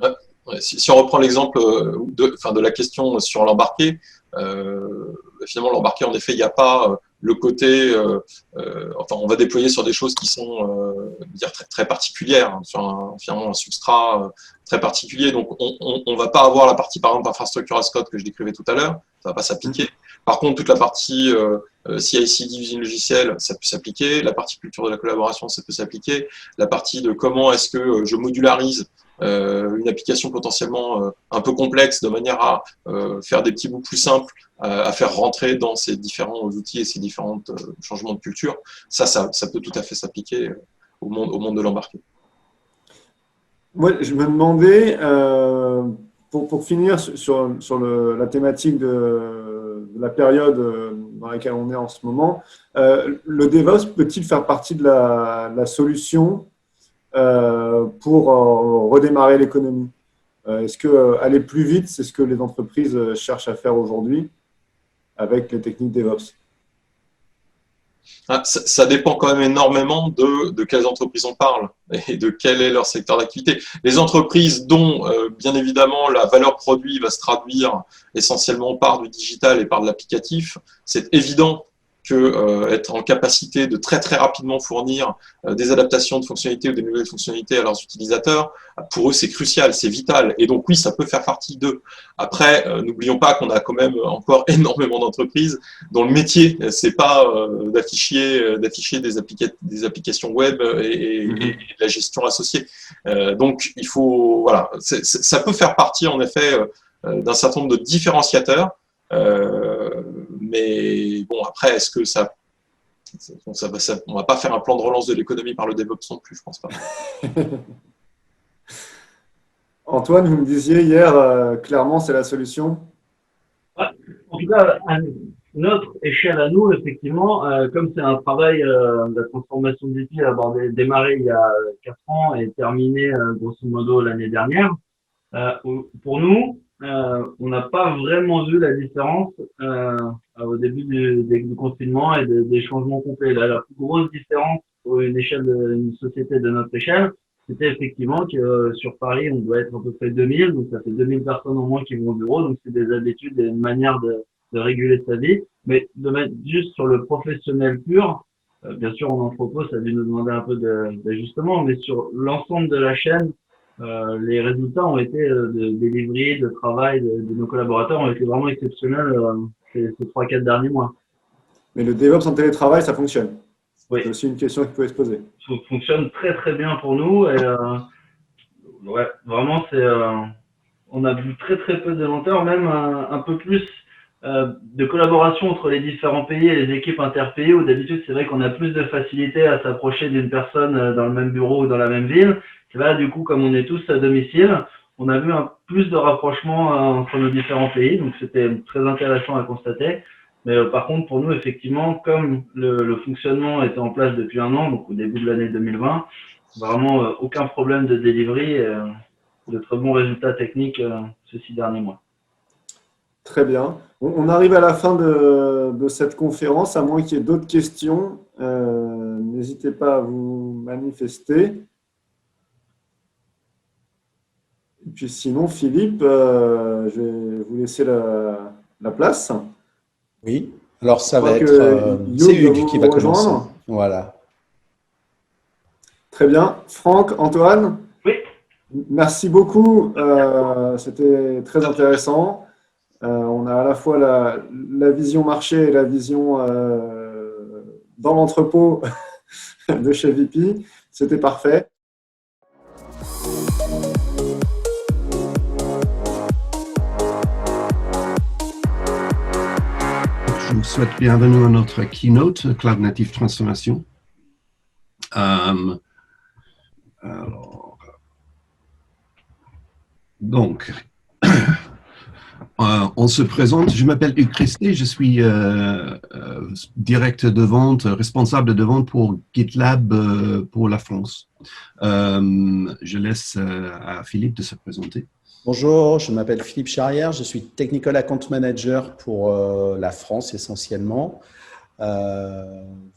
Ouais, si on reprend l'exemple de la question sur l'embarqué, finalement, l'embarqué, en effet, il n'y a pas le côté… enfin, on va déployer sur des choses qui sont très, très particulières, hein, sur finalement un substrat très particulier. Donc, on ne va pas avoir la partie, par exemple, infrastructure as code que je décrivais tout à l'heure. Ça ne va pas s'appliquer. Par contre, toute la partie CI/CD usine logicielle, ça peut s'appliquer. La partie culture de la collaboration, ça peut s'appliquer. La partie de comment est-ce que je modularise une application potentiellement un peu complexe de manière à faire des petits bouts plus simples, à faire rentrer dans ces différents outils et ces différents changements de culture. Ça peut tout à fait s'appliquer au monde de l'embarqué. Moi, je me demandais, pour finir sur la thématique de de la période dans laquelle on est en ce moment, le DevOps peut-il faire partie de la solution pour redémarrer l'économie? Est-ce que aller plus vite, c'est ce que les entreprises cherchent à faire aujourd'hui avec les techniques DevOps? Ça dépend quand même énormément de quelles entreprises on parle et de quel est leur secteur d'activité. Les entreprises dont, bien évidemment, la valeur produit va se traduire essentiellement par du digital et par de l'applicatif, c'est évident que être en capacité de très très rapidement fournir des adaptations de fonctionnalités ou des nouvelles fonctionnalités à leurs utilisateurs, pour eux c'est crucial, c'est vital. Et donc oui, ça peut faire partie d'eux. Après, n'oublions pas qu'on a quand même encore énormément d'entreprises dont le métier c'est pas d'afficher des applications web et de la gestion associée. Donc il faut, voilà, ça peut faire partie en effet d'un certain nombre de différenciateurs. Mais bon, après, est-ce que on va pas faire un plan de relance de l'économie par le DevOps non plus, je pense pas. Antoine, vous me disiez hier, clairement, c'est la solution. Ouais. En tout cas, à notre échelle à nous, effectivement, comme c'est un travail de la transformation de l'outil démarré il y a 4 ans et terminé grosso modo l'année dernière, pour nous, on n'a pas vraiment vu la différence au début du confinement et des changements complets. La plus grosse différence pour une société de notre échelle, c'était effectivement que sur Paris, on doit être à peu près 2000, donc ça fait 2000 personnes au moins qui vont au bureau, donc c'est des habitudes et une manière de réguler sa vie. Mais de mettre juste sur le professionnel pur, bien sûr en entrepôt, ça a dû nous demander un peu d'ajustement, mais sur l'ensemble de la chaîne, les résultats ont été de delivery, de travail de nos collaborateurs ont été vraiment exceptionnels ces 3-4 derniers mois. Mais le DevOps en télétravail, ça fonctionne. Oui. C'est aussi une question qui peut se poser. Ça fonctionne très très bien pour nous et ouais, vraiment on a vu très très peu de lenteurs, même un peu plus de collaboration entre les différents pays et les équipes interpays, où d'habitude c'est vrai qu'on a plus de facilité à s'approcher d'une personne dans le même bureau ou dans la même ville. Et là, du coup, comme on est tous à domicile, on a vu plus de rapprochement entre nos différents pays, donc c'était très intéressant à constater. Mais par contre, pour nous, effectivement, comme le fonctionnement était en place depuis 1 an, donc au début de l'année 2020, vraiment aucun problème de delivery, de très bons résultats techniques ces 6 derniers mois. Très bien. On arrive à la fin de cette conférence, à moins qu'il y ait d'autres questions. N'hésitez pas à vous manifester. Et puis sinon, Philippe, je vais vous laisser la place. Oui, alors ça va être c'est Hugues qui va commencer. Voilà. Très bien. Franck, Antoine, oui. Merci beaucoup. C'était très intéressant. On a à la fois la vision marché et la vision dans l'entrepôt de chez VP. C'était parfait. Je vous souhaite bienvenue à notre keynote Cloud Native Transformation. Donc, on se présente. Je m'appelle Hugues Christé, je suis directeur de vente, responsable de vente pour GitLab pour la France. Je laisse à Philippe de se présenter. Bonjour, je m'appelle Philippe Charrière, je suis Technical Account Manager pour la France essentiellement.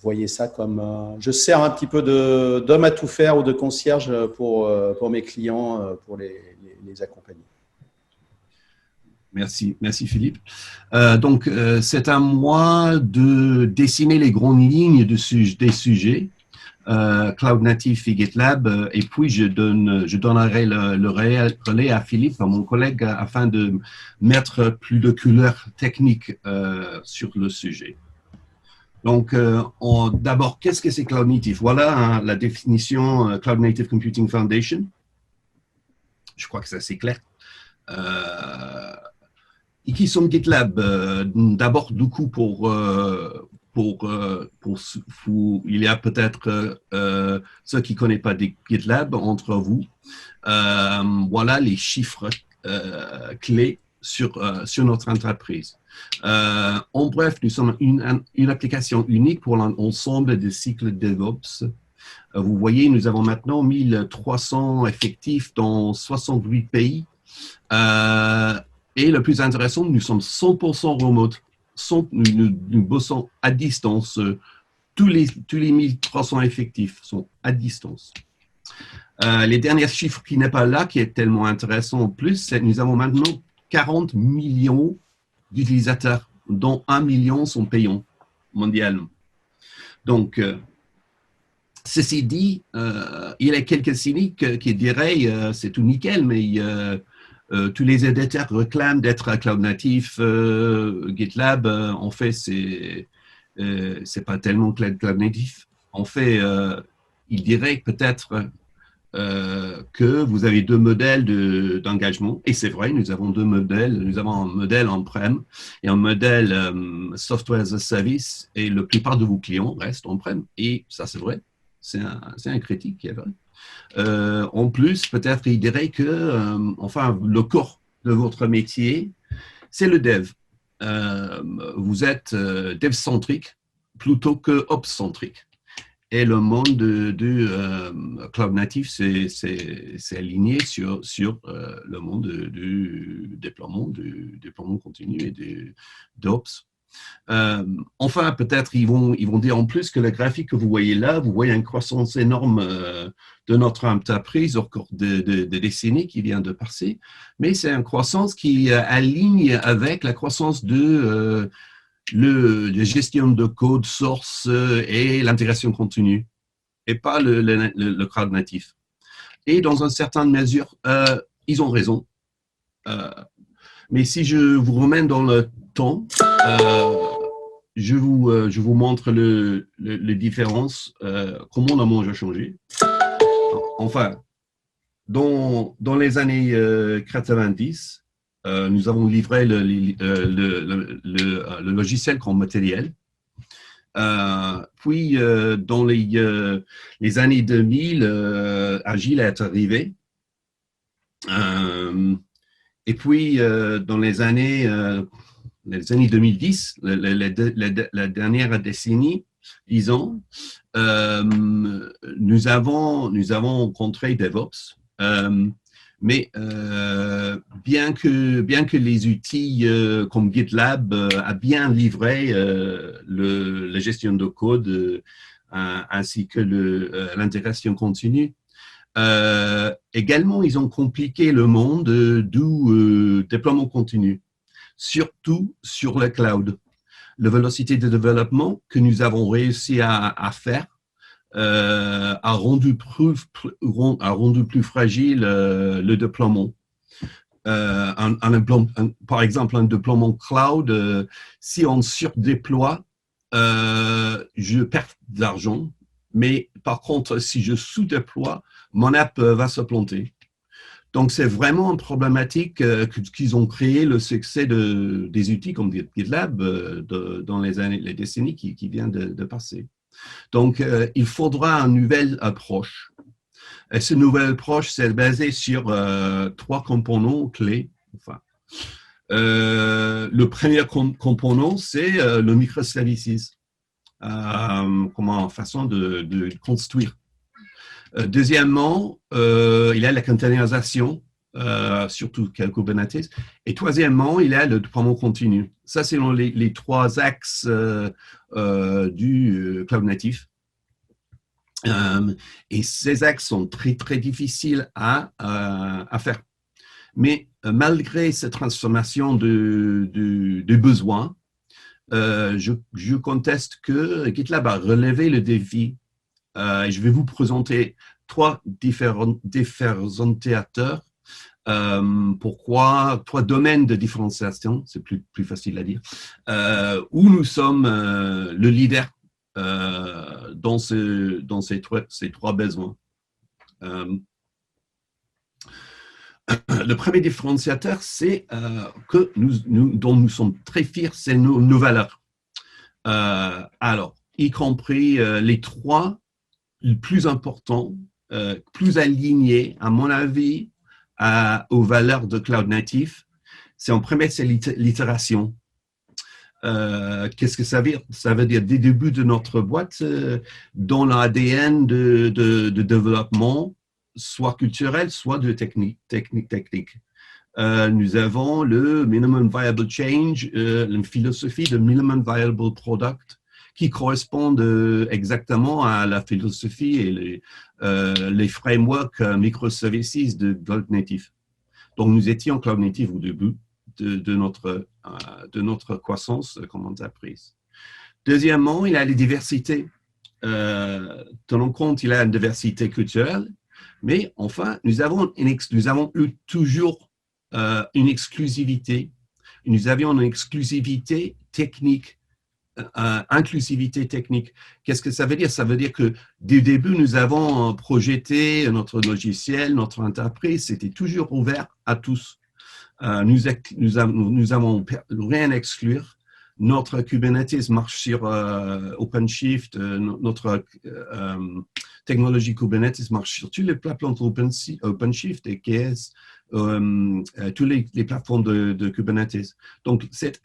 Voyez ça comme je sers un petit peu d'homme à tout faire ou de concierge pour mes clients, pour les accompagner. Merci Philippe. Donc, c'est à moi de dessiner les grandes lignes des sujets, Cloud Native et GitLab, et puis je donnerai le relais à Philippe, à mon collègue, afin de mettre plus de couleurs techniques sur le sujet. Donc, d'abord, qu'est-ce que c'est Cloud Native? Voilà la définition Cloud Native Computing Foundation. Je crois que c'est assez clair. Et qui sont GitLab? D'abord, du coup, il y a peut-être ceux qui ne connaissent pas des GitLab entre vous. Voilà les chiffres clés sur notre entreprise. En bref, nous sommes une application unique pour l'ensemble des cycles DevOps. Vous voyez, nous avons maintenant 1300 effectifs dans 68 pays. Et le plus intéressant, nous sommes 100% remote. Nous bossons à distance. Tous les 1300 effectifs sont à distance. Les derniers chiffres qui n'est pas là, qui est tellement intéressant en plus, c'est que nous avons maintenant 40 millions d'utilisateurs, dont 1 million sont payants mondialement. Donc, ceci dit, il y a quelques cyniques qui diraient c'est tout nickel, mais tous les éditeurs réclament d'être cloud natif. GitLab, en fait, c'est pas tellement cloud natif. En fait, il dirait peut-être que vous avez deux modèles d'engagement. Et c'est vrai, nous avons deux modèles. Nous avons un modèle on-prem et un modèle software as a service. Et la plupart de vos clients restent on-prem. Et ça, c'est vrai. C'est un critique qui est vrai. En plus, peut-être il dirait que, enfin, le corps de votre métier, c'est le dev. Vous êtes dev-centrique plutôt que ops-centrique. Et le monde du cloud natif, c'est aligné sur le monde du déploiement continu et d'ops. Enfin, peut-être ils vont dire en plus que le graphique que vous voyez là, vous voyez une croissance énorme de notre entreprise au cours de décennies qui vient de passer, mais c'est une croissance qui aligne avec la croissance de la gestion de code source et l'intégration continue, et pas le cloud natif. Et dans une certaine mesure, ils ont raison. Mais si je vous remène dans le temps, je vous montre les différences, comment le monde a changé. Enfin, dans les années 90, nous avons livré le logiciel comme matériel. Puis, dans les années 2000, Agile est arrivé. Et puis, dans les années 2010, la dernière décennie, disons, nous avons rencontré DevOps. Mais bien que les outils comme GitLab a bien livré la gestion de code ainsi que l'intégration continue, également ils ont compliqué le monde du déploiement continu, surtout sur le cloud. La vélocité de développement que nous avons réussi à faire a rendu plus fragile le déploiement. Par exemple, un déploiement cloud, si on surdéploie, je perds de l'argent, mais par contre, si je sous-déploie, mon app va se planter. Donc, c'est vraiment une problématique qu'ils ont créé le succès des outils comme GitLab dans les décennies qui viennent de passer. Donc, il faudra une nouvelle approche. Et cette nouvelle approche, c'est basé sur trois composants clés. Enfin, le premier composant, c'est le microservices, comme façon de construire. Deuxièmement, il y a la containerisation, surtout Kubernetes. Et troisièmement, il y a le déploiement continu. Ça, c'est les trois axes du cloud natif. Et ces axes sont très, très difficiles à faire. Mais malgré cette transformation de besoins, je conteste que GitLab a relevé le défi. Je vais vous présenter trois différenciateurs. Pourquoi trois domaines de différenciation, c'est plus facile à dire, où nous sommes le leader dans ces trois besoins. Le premier différenciateur, c'est que dont nous sommes très fiers, c'est nos valeurs. Alors, y compris les trois les plus importants, plus alignés, à mon avis, aux valeurs de cloud natif, c'est en premier, c'est l'itération. Qu'est-ce que ça veut dire? Ça veut dire dès le début de notre boîte, dans l'ADN de développement, soit culturel, soit de technique. Nous avons le minimum viable change, une philosophie de minimum viable product qui correspond exactement à la philosophie et les frameworks microservices de Cloud Native. Donc, nous étions Cloud Native au début de notre croissance comme entreprise. Deuxièmement, il y a les diversités. Tenons compte, il y a une diversité culturelle, mais enfin, nous avons eu toujours une exclusivité. Nous avions une exclusivité technique, inclusivité technique. Qu'est-ce que ça veut dire? Ça veut dire que dès le début, nous avons projeté notre logiciel, notre entreprise, c'était toujours ouvert à tous. Nous avons rien à exclure. Notre Kubernetes marche sur OpenShift, notre technologie Kubernetes marche sur toutes les plateformes OpenShift et KS, toutes les plateformes de Kubernetes. Donc, cette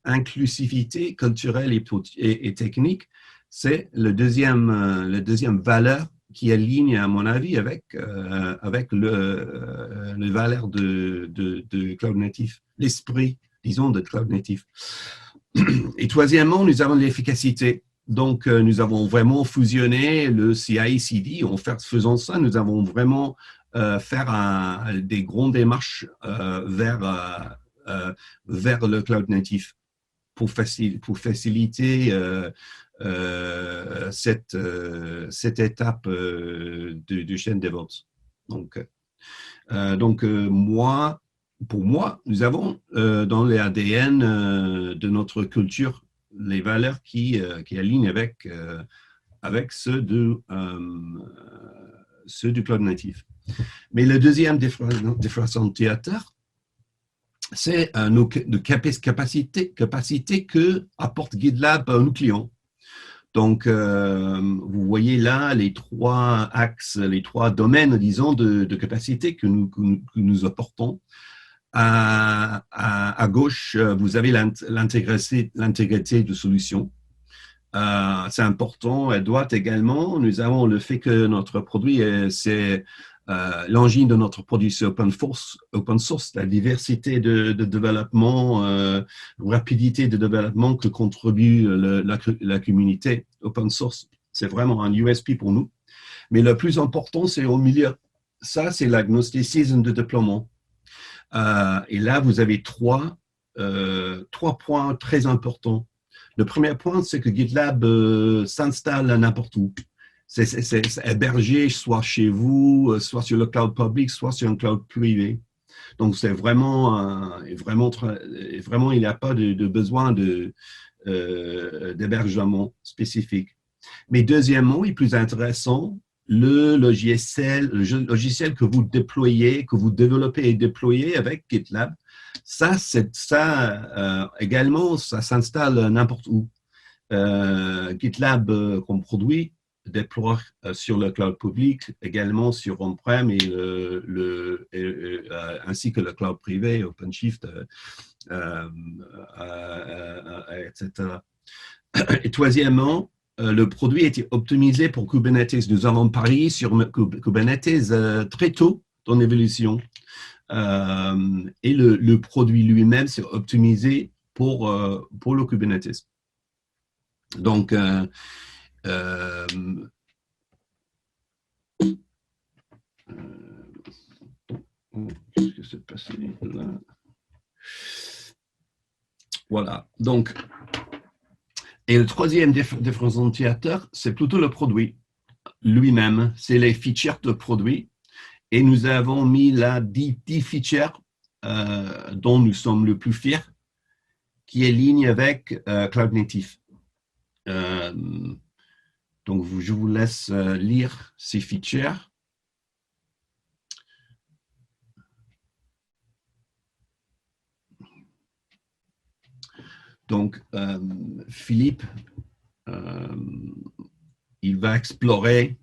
inclusivité culturelle et technique, c'est la deuxième valeur qui aligne, à mon avis, avec les valeurs de Cloud Native, l'esprit, disons, de Cloud Native. Et troisièmement, nous avons l'efficacité. Donc, nous avons vraiment fusionné le CI/CD. En faisant ça, nous avons vraiment fait des grandes démarches vers le Cloud Native pour faciliter cette étape de chaîne DevOps. Donc, pour moi, nous avons dans les ADN de notre culture les valeurs qui alignent avec ceux du Cloud Native. Mais le deuxième différenciateur, c'est nos capacités que apporte GitLab à nos clients. Donc, vous voyez là les trois axes, les trois domaines, disons, de capacité que nous apportons. À gauche, vous avez l'intégrité de solutions. C'est important. À droite également, nous avons le fait que notre produit, c'est l'engine de notre produit, c'est open source, la diversité de développement, rapidité de développement que contribue la communauté open source. C'est vraiment un USP pour nous. Mais le plus important, c'est au milieu. Ça, c'est l'agnosticisme de déploiement. Et là, vous avez trois points très importants. Le premier point, c'est que GitLab s'installe n'importe où. C'est hébergé soit chez vous, soit sur le cloud public, soit sur un cloud privé. Donc, c'est vraiment, il n'y a pas de besoin d'hébergement spécifique. Mais deuxièmement, et plus intéressant, le logiciel que vous déployez, que vous développez et déployez avec GitLab, ça également, ça s'installe n'importe où. GitLab comme produit déploie sur le cloud public, également sur on-prem ainsi que le cloud privé, OpenShift, etc. Et troisièmement, le produit a été optimisé pour Kubernetes. Nous avons parié sur Kubernetes très tôt dans l'évolution. Et le produit lui-même s'est optimisé pour le Kubernetes. Donc, qu'est-ce que c'est passé là? Voilà. Donc, et le troisième différenciateur, c'est plutôt le produit lui-même. C'est les features de produit. Et nous avons mis là 10 features dont nous sommes le plus fiers, qui est ligne avec Cloud Native. Donc, je vous laisse lire ces features. Donc, Philippe, il va explorer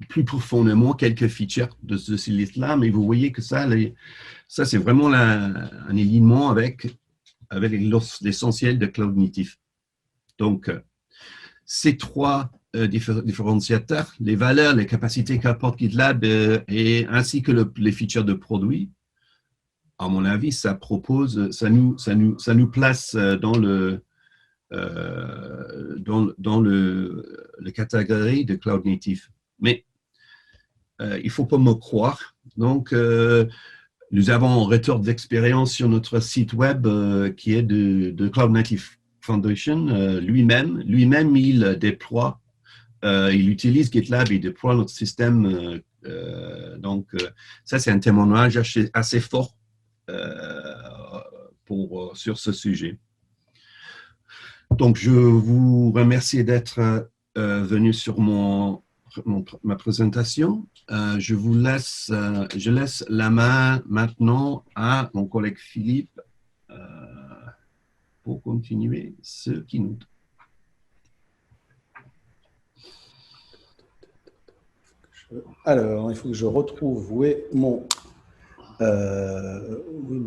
plus profondément quelques features de ce liste-là, mais vous voyez que ça c'est vraiment un alignement avec l'essentiel de Cloud Native. Donc, ces trois différenciateurs, les valeurs, les capacités qu'apporte GitLab ainsi que les features de produits, à mon avis, ça nous place dans le catégorie de Cloud Native. Mais il ne faut pas me croire. Donc, nous avons un retour d'expérience sur notre site web qui est de Cloud Native Foundation. Lui-même, il déploie, il utilise GitLab, il déploie notre système. Donc, ça, c'est un témoignage assez fort sur ce sujet. Donc, je vous remercie d'être venu sur ma présentation. Je laisse la main maintenant à mon collègue Philippe pour continuer ce keynote. Alors, il faut que je retrouve où est mon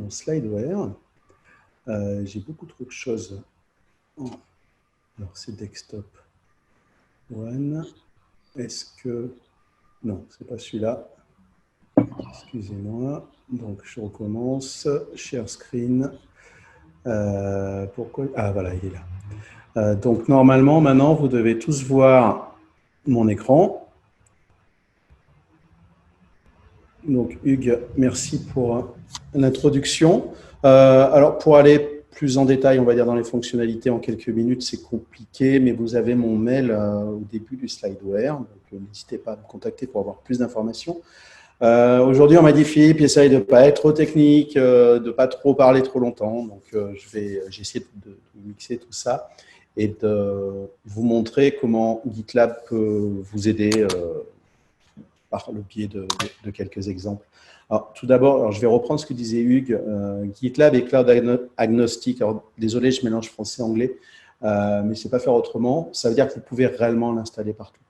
slideware. J'ai beaucoup trop de choses. Alors, c'est desktop one. Est-ce que... Non, c'est pas celui-là. Excusez-moi. Donc, je recommence. Share screen. Pourquoi? Ah, voilà, il est là. Donc, normalement, maintenant, vous devez tous voir mon écran. Donc, Hugues, merci pour l'introduction. Alors, pour aller plus en détail, on va dire dans les fonctionnalités en quelques minutes, c'est compliqué, mais vous avez mon mail au début du slideware, donc n'hésitez pas à me contacter pour avoir plus d'informations. Aujourd'hui, on m'a dit, Philippe, essaye de ne pas être trop technique, de ne pas trop parler trop longtemps, donc j'ai essayé de mixer tout ça et de vous montrer comment GitLab peut vous aider par le biais de quelques exemples. Alors, tout d'abord, je vais reprendre ce que disait Hugues. GitLab est cloud agnostique. Alors, désolé, je mélange français et anglais, mais je ne sais pas faire autrement. Ça veut dire que vous pouvez réellement l'installer partout.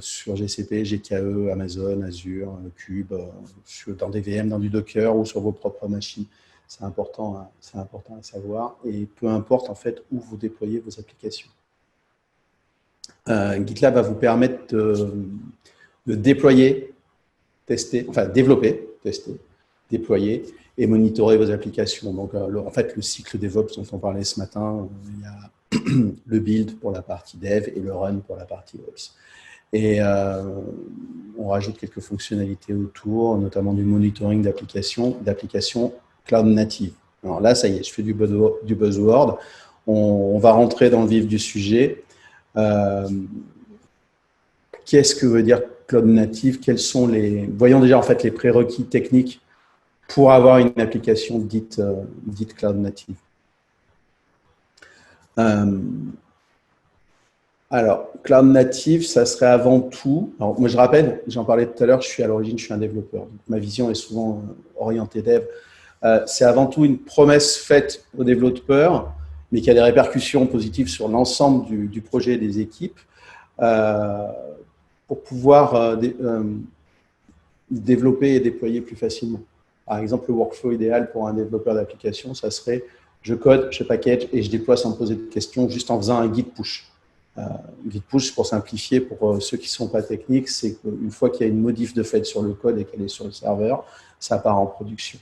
Sur GCP, GKE, Amazon, Azure, Cube, dans des VM, dans du Docker ou sur vos propres machines. C'est important à savoir. Et peu importe en fait où vous déployez vos applications. GitLab va vous permettre de déployer, tester, enfin développer, tester, déployer et monitorer vos applications. Donc, en fait, le cycle DevOps dont on parlait ce matin, il y a le build pour la partie dev et le run pour la partie ops. Et on rajoute quelques fonctionnalités autour, notamment du monitoring d'applications cloud native. Alors là, ça y est, je fais du buzzword. On va rentrer dans le vif du sujet. Qu'est-ce que veut dire cloud native? Quels sont voyons déjà en fait les prérequis techniques pour avoir une application dite cloud native. Alors, cloud native, ça serait avant tout. Alors, moi, je rappelle, j'en parlais tout à l'heure, à l'origine, je suis un développeur. Donc, ma vision est souvent orientée dev. C'est avant tout une promesse faite aux développeurs, mais qui a des répercussions positives sur l'ensemble du projet et des équipes. Pour pouvoir développer et déployer plus facilement. Par exemple, le workflow idéal pour un développeur d'application, ça serait je code, je package et je déploie sans me poser de questions, juste en faisant un git push. Git push, pour simplifier, pour ceux qui ne sont pas techniques, c'est qu'une fois qu'il y a une modif de fait sur le code et qu'elle est sur le serveur, ça part en production.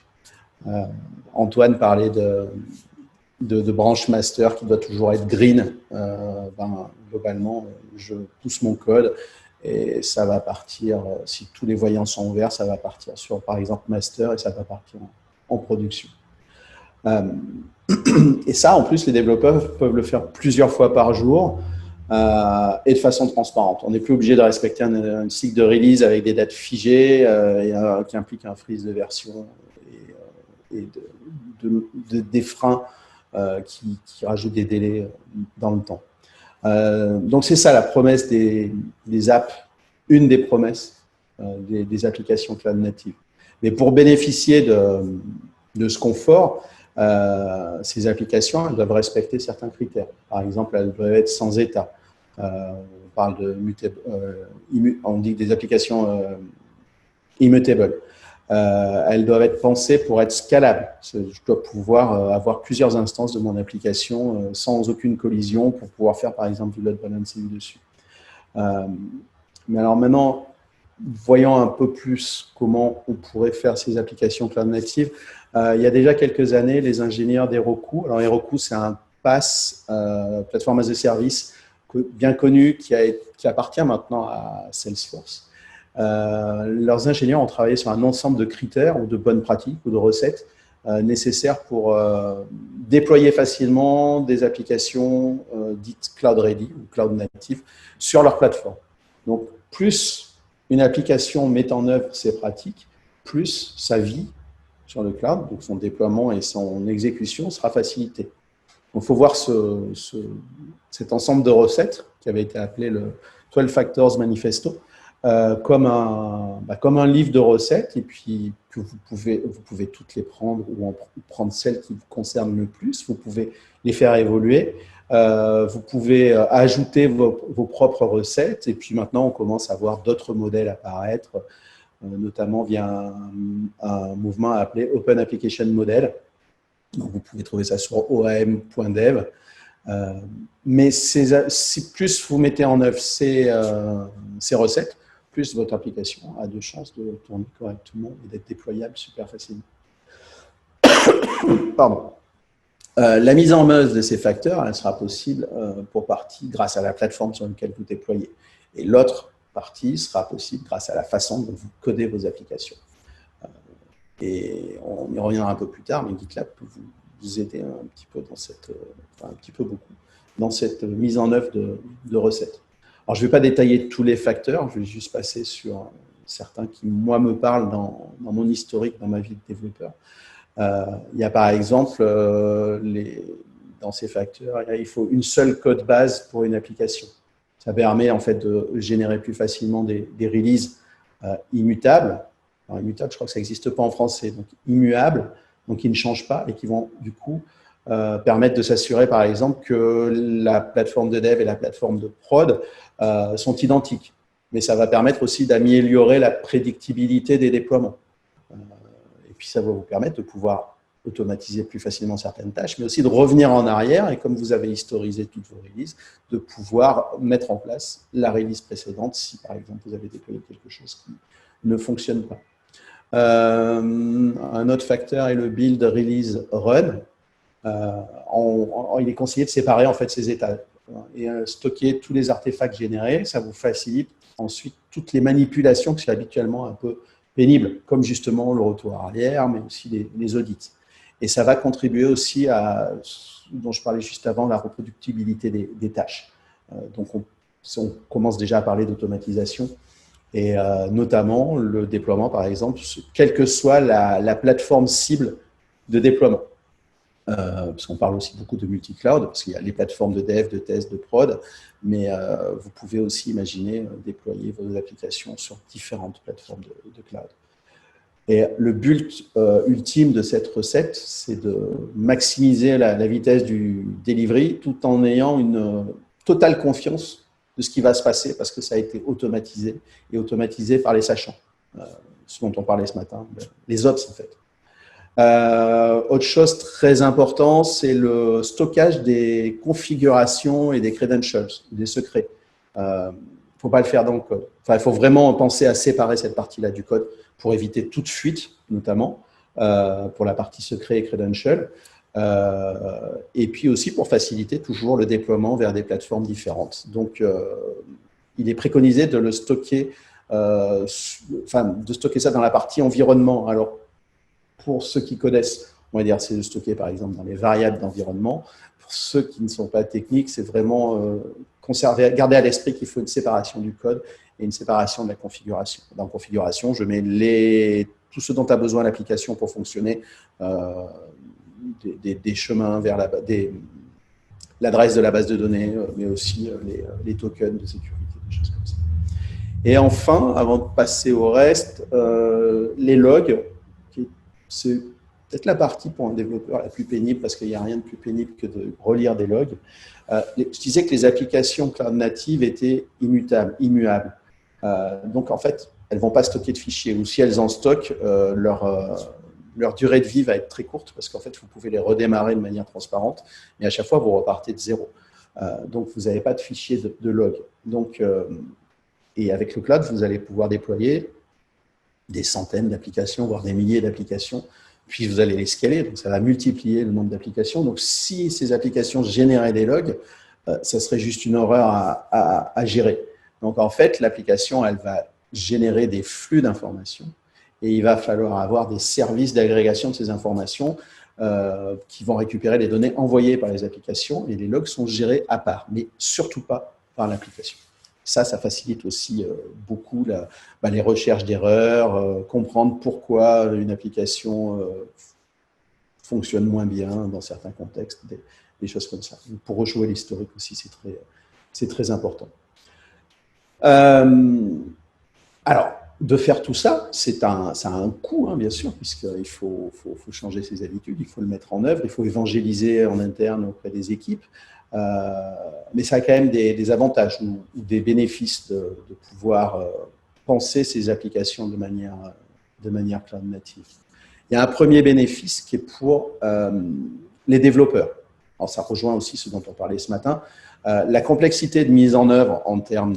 Antoine parlait de branch master qui doit toujours être green. Globalement, je pousse mon code et ça va partir, si tous les voyants sont ouverts, ça va partir sur, par exemple, master et ça va partir en production. Et ça, en plus, les développeurs peuvent le faire plusieurs fois par jour et de façon transparente. On n'est plus obligé de respecter un cycle de release avec des dates figées qui impliquent un freeze de version et des freins qui rajoutent des délais dans le temps. Donc, c'est ça la promesse des apps, une des promesses des applications cloud native. Mais pour bénéficier de ce confort, ces applications elles doivent respecter certains critères. Par exemple, elles doivent être sans état. On parle de on dit des applications immutable. Elles doivent être pensées pour être scalables. Je dois pouvoir avoir plusieurs instances de mon application sans aucune collision pour pouvoir faire, par exemple, du load balancing dessus. Mais alors maintenant, voyons un peu plus comment on pourrait faire ces applications cloud native. Il y a déjà quelques années, les ingénieurs d'Heroku, alors Heroku, c'est un PaaS, plateforme as a service, bien connu, qui appartient maintenant à Salesforce. Leurs ingénieurs ont travaillé sur un ensemble de critères ou de bonnes pratiques ou de recettes nécessaires pour déployer facilement des applications dites cloud ready ou cloud native sur leur plateforme. Donc, plus une application met en œuvre ces pratiques, plus sa vie sur le cloud, donc son déploiement et son exécution sera facilité. Donc, il faut voir cet ensemble de recettes qui avait été appelé le 12 Factors Manifesto, comme un livre de recettes, et puis que vous pouvez toutes les prendre ou en prendre celles qui vous concernent le plus. Vous pouvez les faire évoluer. Vous pouvez ajouter vos propres recettes. Et puis maintenant, on commence à voir d'autres modèles apparaître, notamment via un mouvement appelé Open Application Model. Donc, vous pouvez trouver ça sur oam.dev. Mais si plus vous mettez en œuvre ces recettes, plus votre application a de chances de tourner correctement et d'être déployable super facilement. Pardon. La mise en œuvre de ces facteurs, elle sera possible pour partie grâce à la plateforme sur laquelle vous déployez. Et l'autre partie sera possible grâce à la façon dont vous codez vos applications. Et on y reviendra un peu plus tard, mais GitLab peut vous aider un petit peu dans cette mise en œuvre de recettes. Alors, je ne vais pas détailler tous les facteurs, je vais juste passer sur certains qui, moi, me parlent dans mon historique, dans ma vie de développeur. Il y a par exemple, dans ces facteurs, il faut une seule code base pour une application. Ça permet en fait de générer plus facilement des releases immutables. Alors, immutables, je crois que ça n'existe pas en français, donc immuables, donc qui ne changent pas et qui vont du coup permettre de s'assurer par exemple que la plateforme de dev et la plateforme de prod sont identiques. Mais ça va permettre aussi d'améliorer la prédictibilité des déploiements. Et puis ça va vous permettre de pouvoir automatiser plus facilement certaines tâches, mais aussi de revenir en arrière et comme vous avez historisé toutes vos releases, de pouvoir mettre en place la release précédente si par exemple vous avez déployé quelque chose qui ne fonctionne pas. Un autre facteur est le build, release, run. Il est conseillé de séparer en fait ces étapes et stocker tous les artefacts générés. Ça vous facilite ensuite toutes les manipulations qui sont habituellement un peu pénibles, comme justement le retour arrière, mais aussi les audits. Et ça va contribuer aussi à ce dont je parlais juste avant, la reproductibilité des tâches. Donc, on commence déjà à parler d'automatisation et notamment le déploiement, par exemple, quelle que soit la plateforme cible de déploiement. Parce qu'on parle aussi beaucoup de multi-cloud, parce qu'il y a les plateformes de dev, de test, de prod, mais vous pouvez aussi imaginer déployer vos applications sur différentes plateformes de cloud. Et le but ultime de cette recette, c'est de maximiser la vitesse du delivery tout en ayant une totale confiance de ce qui va se passer parce que ça a été automatisé et automatisé par les sachants, ce dont on parlait ce matin, les ops en fait. Autre chose très importante, c'est le stockage des configurations et des credentials, des secrets. Il ne faut pas le faire dans le code. Enfin, il faut vraiment penser à séparer cette partie-là du code pour éviter toute fuite, notamment pour la partie secret et credential. Et puis aussi pour faciliter toujours le déploiement vers des plateformes différentes. Donc, il est préconisé de le stocker, de stocker ça dans la partie environnement. Alors, pour ceux qui connaissent, on va dire, c'est de stocker par exemple dans les variables d'environnement. Pour ceux qui ne sont pas techniques, c'est vraiment garder à l'esprit qu'il faut une séparation du code et une séparation de la configuration. Dans la configuration, je mets tout ce dont a besoin l'application pour fonctionner, des chemins vers l'adresse de la base de données, mais aussi les tokens de sécurité, des choses comme ça. Et enfin, avant de passer au reste, les logs. C'est peut-être la partie pour un développeur la plus pénible, parce qu'il n'y a rien de plus pénible que de relire des logs. Je disais que les applications cloud native étaient immuables. Donc, en fait, elles ne vont pas stocker de fichiers, ou si elles en stockent, leur durée de vie va être très courte, parce qu'en fait, vous pouvez les redémarrer de manière transparente, mais à chaque fois, vous repartez de zéro. Donc, vous n'avez pas de fichier de log. Donc, et avec le cloud, vous allez pouvoir déployer des centaines d'applications, voire des milliers d'applications, puis vous allez les scaler, donc ça va multiplier le nombre d'applications. Donc, si ces applications généraient des logs, ça serait juste une horreur à gérer. Donc, en fait, l'application, elle va générer des flux d'informations et il va falloir avoir des services d'agrégation de ces informations qui vont récupérer les données envoyées par les applications et les logs sont gérés à part, mais surtout pas par l'application. Ça facilite aussi beaucoup les recherches d'erreurs, comprendre pourquoi une application fonctionne moins bien dans certains contextes, des choses comme ça. Pour rejouer l'historique aussi, c'est très important. Alors, de faire tout ça, ça a un coût, hein, bien sûr, puisqu'il faut changer ses habitudes, il faut le mettre en œuvre, il faut évangéliser en interne auprès des équipes. Mais ça a quand même des avantages ou des bénéfices de pouvoir penser ces applications de manière cloud native. Il y a un premier bénéfice qui est pour les développeurs. Alors, ça rejoint aussi ce dont on parlait ce matin. La complexité de mise en œuvre en termes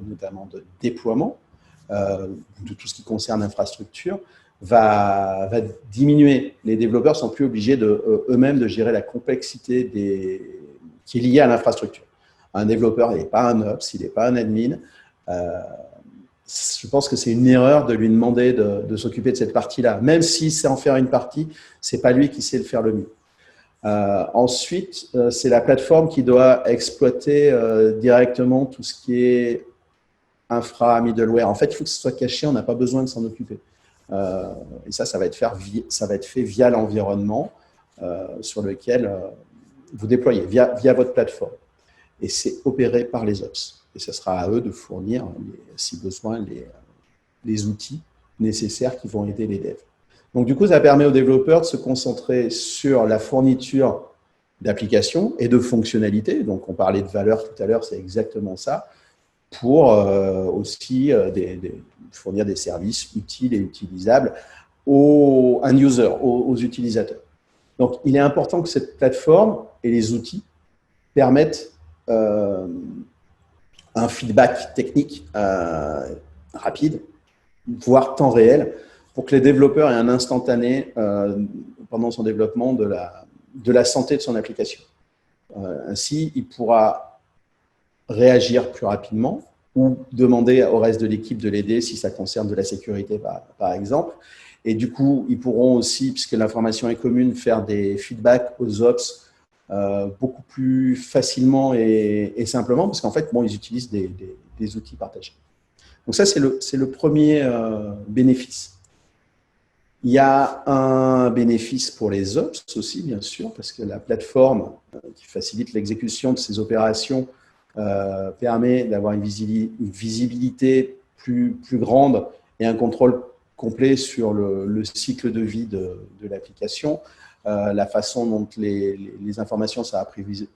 notamment de déploiement, de tout ce qui concerne l'infrastructure, va diminuer. Les développeurs sont plus obligés eux-mêmes de gérer la complexité qui est liée à l'infrastructure. Un développeur, il n'est pas un ops, il n'est pas un admin. Je pense que c'est une erreur de lui demander de s'occuper de cette partie-là. Même s'il sait en faire une partie, ce n'est pas lui qui sait le faire le mieux. Ensuite, c'est la plateforme qui doit exploiter directement tout ce qui est infra, middleware. En fait, il faut que ce soit caché, on n'a pas besoin de s'en occuper. Et ça va être fait via l'environnement sur lequel vous déployez, via votre plateforme. Et c'est opéré par les ops. Et ce sera à eux de fournir, si besoin, les outils nécessaires qui vont aider les devs. Donc, du coup, ça permet aux développeurs de se concentrer sur la fourniture d'applications et de fonctionnalités. Donc, on parlait de valeur tout à l'heure, c'est exactement ça, pour aussi fournir des services utiles et utilisables aux utilisateurs. Donc, il est important que cette plateforme et les outils permettent un feedback technique rapide, voire temps réel, pour que les développeurs aient un instantané pendant son développement de la santé de son application. Ainsi, il pourra réagir plus rapidement ou demander au reste de l'équipe de l'aider si ça concerne de la sécurité, par exemple. Et du coup, ils pourront aussi, puisque l'information est commune, faire des feedbacks aux ops beaucoup plus facilement et simplement, parce qu'en fait, ils utilisent des outils partagés. Donc ça, c'est le premier bénéfice. Il y a un bénéfice pour les ops aussi, bien sûr, parce que la plateforme qui facilite l'exécution de ces opérations permet d'avoir une visibilité plus grande et un contrôle complet sur le cycle de vie de l'application, la façon dont les informations sont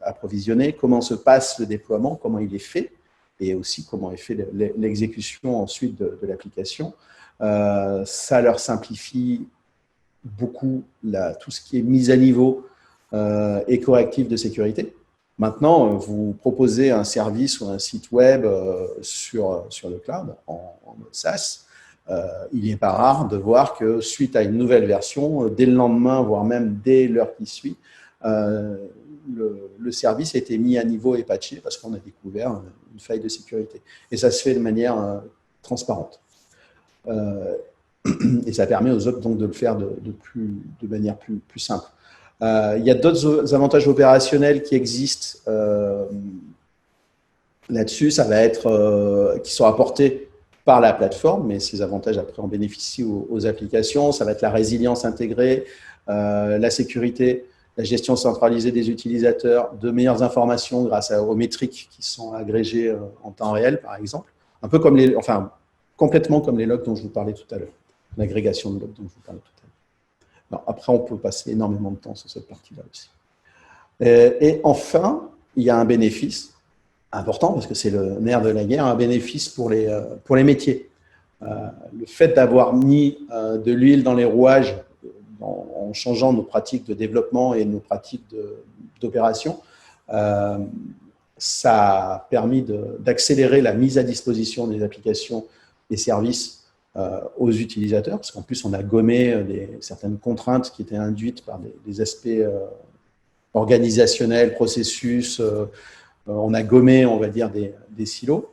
approvisionnées, comment se passe le déploiement, comment il est fait, et aussi comment est fait l'exécution ensuite de l'application. Ça leur simplifie beaucoup tout ce qui est mise à niveau et correctif de sécurité. Maintenant, vous proposez un service ou un site web sur le cloud en mode SaaS. Il n'est pas rare de voir que suite à une nouvelle version, dès le lendemain, voire même dès l'heure qui suit, le service a été mis à niveau et patché parce qu'on a découvert une faille de sécurité. Et ça se fait de manière transparente. Et ça permet aux autres donc de le faire de manière plus simple. Il y a d'autres avantages opérationnels qui existent là-dessus. Ça va être qui sont apportés par la plateforme, mais ces avantages après en bénéficient aux applications. Ça va être la résilience intégrée, la sécurité, la gestion centralisée des utilisateurs, de meilleures informations grâce aux métriques qui sont agrégées en temps réel, par exemple. Un peu comme complètement comme les logs dont je vous parlais tout à l'heure, l'agrégation de logs dont je vous parlais tout à l'heure. Alors, après, on peut passer énormément de temps sur cette partie-là aussi. Et enfin, il y a un bénéfice important, parce que c'est le nerf de la guerre, un bénéfice pour les métiers. Le fait d'avoir mis de l'huile dans les rouages en changeant nos pratiques de développement et nos pratiques d'opération, ça a permis d'accélérer la mise à disposition des applications et services aux utilisateurs, parce qu'en plus, on a gommé certaines contraintes qui étaient induites par des aspects organisationnels, processus. On a gommé, on va dire, des silos.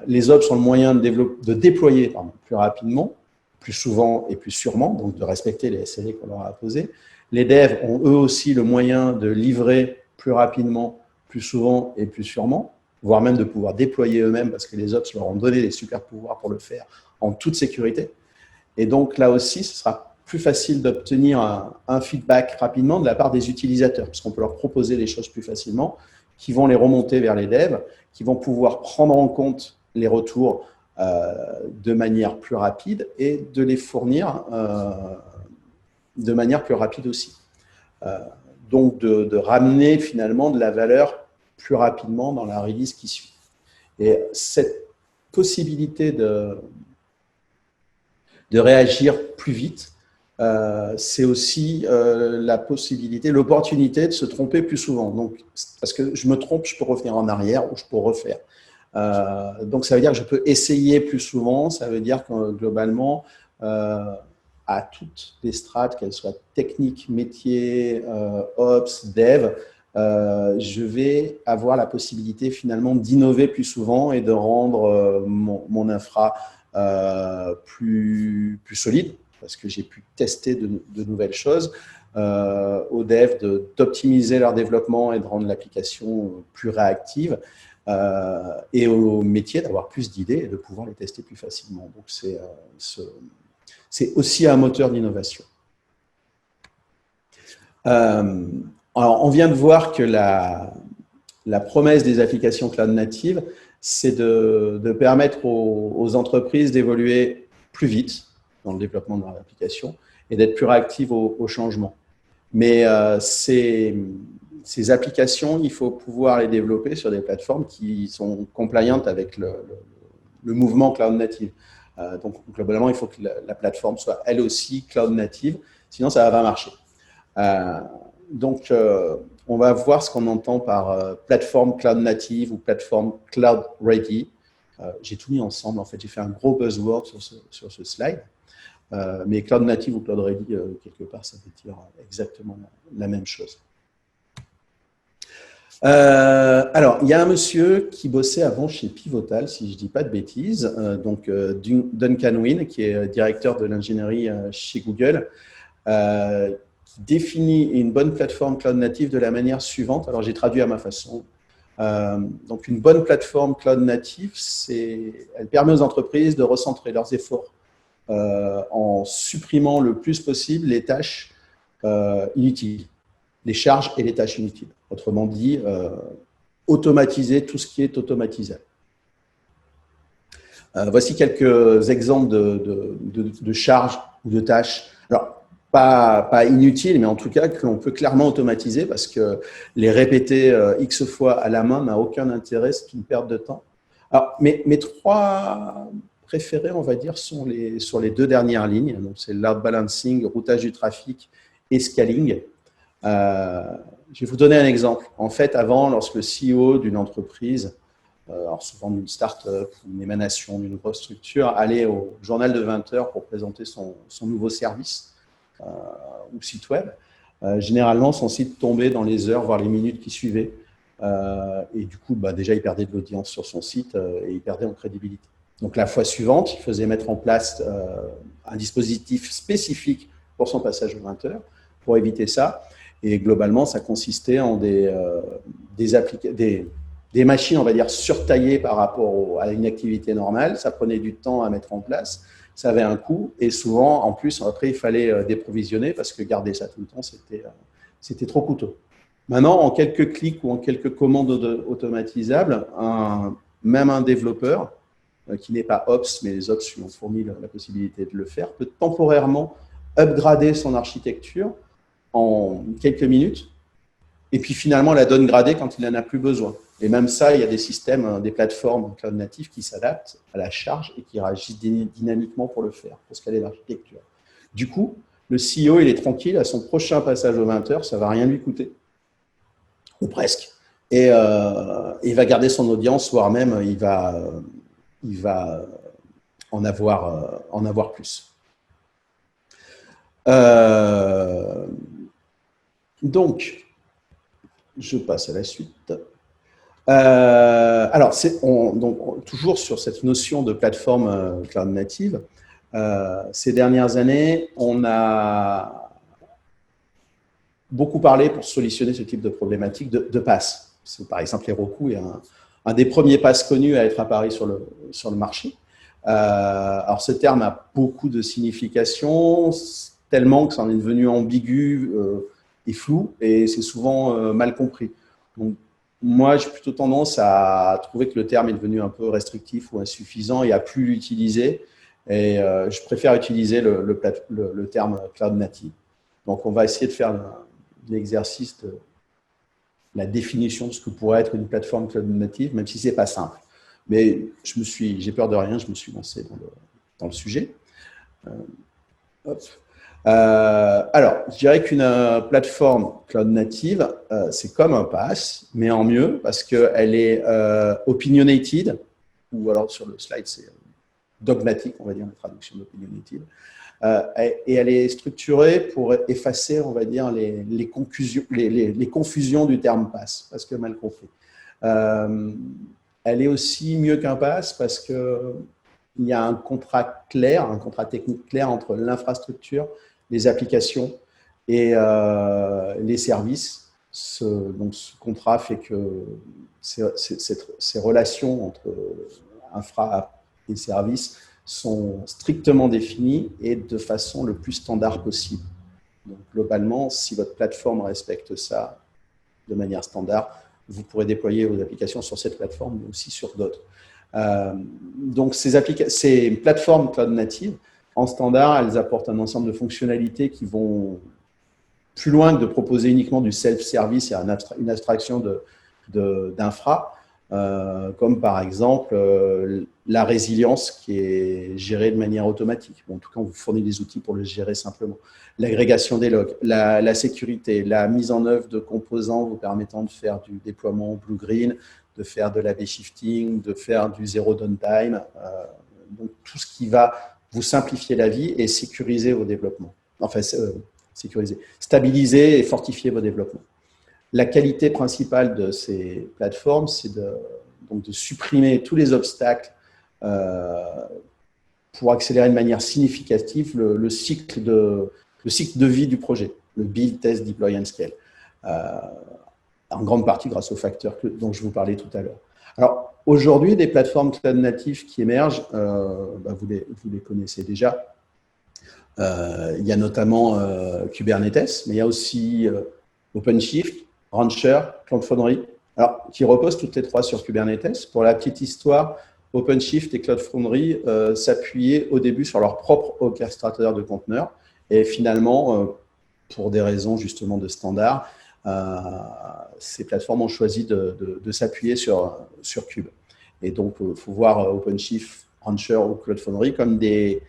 Les ops sont le moyen de déployer plus rapidement, plus souvent et plus sûrement, donc de respecter les SLA qu'on leur a posés. Les devs ont eux aussi le moyen de livrer plus rapidement, plus souvent et plus sûrement, voire même de pouvoir déployer eux-mêmes parce que les ops leur ont donné des super pouvoirs pour le faire en toute sécurité. Et donc là aussi, ce sera plus facile d'obtenir un feedback rapidement de la part des utilisateurs, parce qu'on peut leur proposer les choses plus facilement, qui vont les remonter vers les devs, qui vont pouvoir prendre en compte les retours de manière plus rapide et de les fournir de manière plus rapide aussi. Donc, de ramener finalement de la valeur plus rapidement dans la release qui suit. Et cette possibilité de réagir plus vite, c'est aussi la possibilité, l'opportunité de se tromper plus souvent. Donc, parce que je me trompe, je peux revenir en arrière ou je peux refaire. Donc, ça veut dire que je peux essayer plus souvent. Ça veut dire que globalement, à toutes les strates, qu'elles soient techniques, métiers, ops, dev, je vais avoir la possibilité finalement d'innover plus souvent et de rendre mon infra plus solide, parce que j'ai pu tester de nouvelles choses, aux devs d'optimiser leur développement et de rendre l'application plus réactive, et aux métiers d'avoir plus d'idées et de pouvoir les tester plus facilement. Donc, c'est aussi un moteur d'innovation. Alors, on vient de voir que la promesse des applications cloud natives, c'est de permettre aux entreprises d'évoluer plus vite dans le développement de leur application et d'être plus réactives au changement. Mais ces applications, il faut pouvoir les développer sur des plateformes qui sont compliantes avec le mouvement cloud native. Donc, globalement, il faut que la plateforme soit elle aussi cloud native, sinon ça ne va pas marcher. Donc, on va voir ce qu'on entend par plateforme cloud native ou plateforme cloud ready. J'ai tout mis ensemble, en fait, j'ai fait un gros buzzword sur ce slide. Mais cloud native ou cloud ready, quelque part, ça veut dire exactement la même chose. Alors, il y a un monsieur qui bossait avant chez Pivotal, si je ne dis pas de bêtises, donc Duncan Wynne, qui est directeur de l'ingénierie chez Google, qui définit une bonne plateforme cloud native de la manière suivante. Alors, j'ai traduit à ma façon. Donc, une bonne plateforme cloud native, elle permet aux entreprises de recentrer leurs efforts en supprimant le plus possible les tâches inutiles, les charges et les tâches inutiles. Autrement dit, automatiser tout ce qui est automatisable. Voici quelques exemples de charges ou de tâches. Alors, pas inutiles, mais en tout cas que l'on peut clairement automatiser parce que les répéter X fois à la main n'a aucun intérêt, c'est une perte de temps. Alors, mes trois préférés, on va dire, sont sur les deux dernières lignes. Donc, c'est load balancing, routage du trafic et scaling. Je vais vous donner un exemple. En fait, avant, lorsque le CEO d'une entreprise, alors souvent d'une start-up, d'une émanation, d'une grosse structure, allait au journal de 20 heures pour présenter son nouveau service ou site web, généralement, son site tombait dans les heures, voire les minutes qui suivaient. Et du coup, déjà, il perdait de l'audience sur son site et il perdait en crédibilité. Donc, la fois suivante, il faisait mettre en place un dispositif spécifique pour son passage aux 20 heures pour éviter ça. Et globalement, ça consistait en des machines, on va dire, surtaillées par rapport à une activité normale. Ça prenait du temps à mettre en place, ça avait un coût. Et souvent, en plus, après, il fallait déprovisionner parce que garder ça tout le temps, c'était trop coûteux. Maintenant, en quelques clics ou en quelques commandes automatisables, même un développeur qui n'est pas Ops, mais les Ops lui ont fourni la possibilité de le faire, peut temporairement upgrader son architecture en quelques minutes et puis finalement la downgrader quand il n'en a plus besoin. Et même ça, il y a des systèmes, des plateformes cloud natifs qui s'adaptent à la charge et qui réagissent dynamiquement pour le faire, pour scaler l'architecture. Du coup, le CEO, il est tranquille, à son prochain passage aux 20 heures, ça ne va rien lui coûter, ou presque. Et il va garder son audience, voire même il va en avoir plus. Donc, je passe à la suite. Alors, donc, toujours sur cette notion de plateforme cloud native, ces dernières années, on a beaucoup parlé pour solutionner ce type de problématique de PaaS. Par exemple, Heroku est un des premiers PaaS connus à être apparu sur le marché. Alors, ce terme a beaucoup de significations, tellement que ça en est devenu ambigu et flou, et c'est souvent mal compris. Donc, moi, j'ai plutôt tendance à trouver que le terme est devenu un peu restrictif ou insuffisant et à plus l'utiliser. Et je préfère utiliser le terme cloud native. Donc, on va essayer de faire l'exercice de la définition de ce que pourrait être une plateforme cloud native, même si ce n'est pas simple. Mais j'ai peur de rien, je me suis lancé dans le sujet. Alors, je dirais qu'une plateforme cloud native, c'est comme un PaaS, mais en mieux, parce qu'elle est opinionated, ou alors sur le slide, c'est dogmatique, on va dire, la traduction d'opinionated, et elle est structurée pour effacer, on va dire, les confusions du terme PaaS, parce que mal compris. Elle est aussi mieux qu'un PaaS parce qu'il y a un contrat clair, un contrat technique clair entre l'infrastructure, les applications et les services. Donc, ce contrat fait que ces relations entre infra et services sont strictement définies et de façon le plus standard possible. Donc, globalement, si votre plateforme respecte ça de manière standard, vous pourrez déployer vos applications sur cette plateforme, mais aussi sur d'autres. Donc, ces plateformes cloud native, en standard, elles apportent un ensemble de fonctionnalités qui vont plus loin que de proposer uniquement du self-service et une abstraction d'infra, comme par exemple la résilience qui est gérée de manière automatique. Bon, en tout cas, on vous fournit des outils pour le gérer simplement. L'agrégation des logs, la sécurité, la mise en œuvre de composants vous permettant de faire du déploiement blue-green, de faire de l'A/B shifting, de faire du zéro downtime, donc tout ce qui va vous simplifier la vie et sécuriser vos développements. Enfin, stabiliser et fortifier vos développements. La qualité principale de ces plateformes, c'est de supprimer tous les obstacles pour accélérer de manière significative le cycle de vie du projet, le build, test, deploy and scale, en grande partie grâce aux facteurs dont je vous parlais tout à l'heure. Alors, aujourd'hui, des plateformes cloud natives qui émergent, vous les connaissez déjà. Il y a notamment Kubernetes, mais il y a aussi OpenShift, Rancher, Cloud Foundry, alors, qui reposent toutes les trois sur Kubernetes. Pour la petite histoire, OpenShift et Cloud Foundry s'appuyaient au début sur leur propre orchestrateur de conteneurs. Et finalement, pour des raisons justement de standard, ces plateformes ont choisi de s'appuyer sur Kube. Et donc, il faut voir OpenShift, Rancher ou Cloud Foundry comme des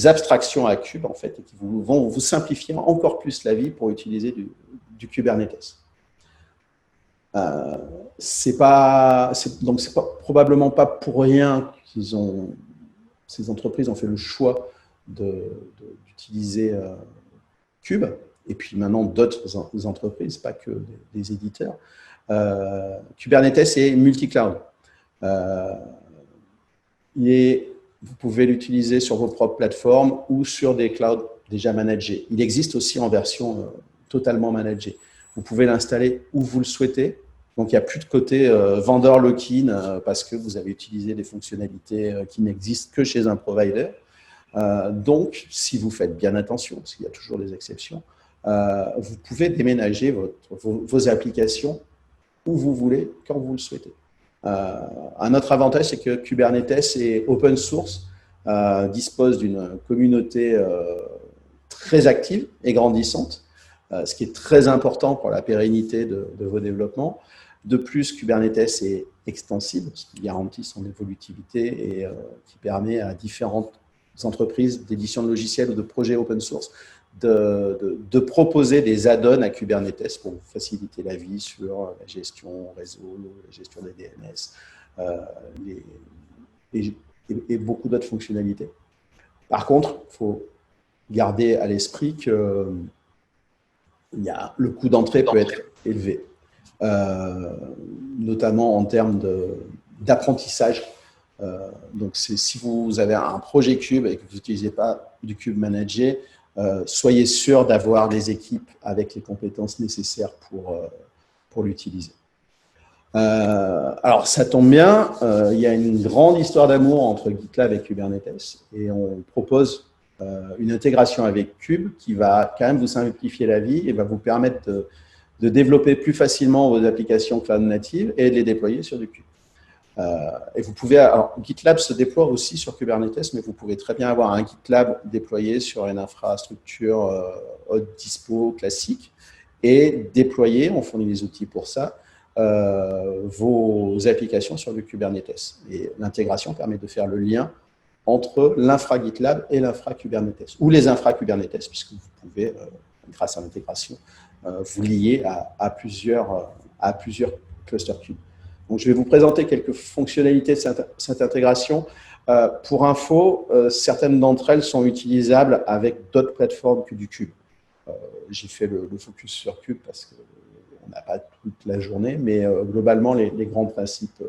abstractions à Kube, en fait, et qui vont vous simplifier encore plus la vie pour utiliser du Kubernetes. C'est probablement pas pour rien ces entreprises ont fait le choix d'utiliser Kube, et puis maintenant d'autres entreprises, pas que des éditeurs. Kubernetes est multi-cloud. Vous pouvez l'utiliser sur vos propres plateformes ou sur des clouds déjà managés. Il existe aussi en version totalement managée. Vous pouvez l'installer où vous le souhaitez. Donc, il n'y a plus de côté vendeur lock-in parce que vous avez utilisé des fonctionnalités qui n'existent que chez un provider. Donc, si vous faites bien attention, parce qu'il y a toujours des exceptions, vous pouvez déménager vos applications où vous voulez, quand vous le souhaitez. Un autre avantage, c'est que Kubernetes est open source, dispose d'une communauté très active et grandissante, ce qui est très important pour la pérennité de vos développements. De plus, Kubernetes est extensible, ce qui garantit son évolutivité et qui permet à différentes entreprises d'édition de logiciels ou de projets open source de proposer des add-ons à Kubernetes pour vous faciliter la vie sur la gestion réseau, la gestion des DNS et beaucoup d'autres fonctionnalités. Par contre, il faut garder à l'esprit que le coût d'entrée peut être élevé, notamment en termes d'apprentissage. Donc, si vous avez un projet Cube et que vous n'utilisez pas du Cube Manager, soyez sûr d'avoir des équipes avec les compétences nécessaires pour l'utiliser. Alors, ça tombe bien, il y a une grande histoire d'amour entre GitLab et Kubernetes et on propose une intégration avec Cube qui va quand même vous simplifier la vie et va vous permettre de développer plus facilement vos applications cloud natives et de les déployer sur du Cube. Et vous pouvez, alors, GitLab se déploie aussi sur Kubernetes, mais vous pouvez très bien avoir un GitLab déployé sur une infrastructure haute dispo classique et déployer, on fournit les outils pour ça, vos applications sur du Kubernetes. Et l'intégration permet de faire le lien entre l'infra GitLab et l'infra Kubernetes, ou les infra Kubernetes, puisque vous pouvez, grâce à l'intégration, vous lier à plusieurs clusters Cube. Donc, je vais vous présenter quelques fonctionnalités de cette intégration. Pour info, certaines d'entre elles sont utilisables avec d'autres plateformes que du Cube. J'ai fait le focus sur Cube parce qu'on n'a pas toute la journée, mais globalement, les grands principes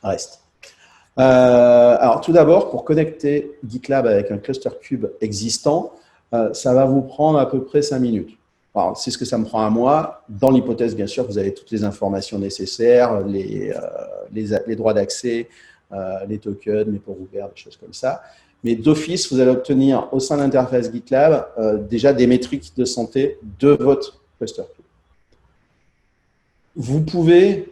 restent. Alors, tout d'abord, pour connecter GitLab avec un cluster Cube existant, ça va vous prendre à peu près 5 minutes. C'est ce que ça me prend à moi. Dans l'hypothèse, bien sûr, vous avez toutes les informations nécessaires, les droits d'accès, les tokens, les ports ouverts, des choses comme ça. Mais d'office, vous allez obtenir au sein de l'interface GitLab déjà des métriques de santé de votre cluster. Vous pouvez,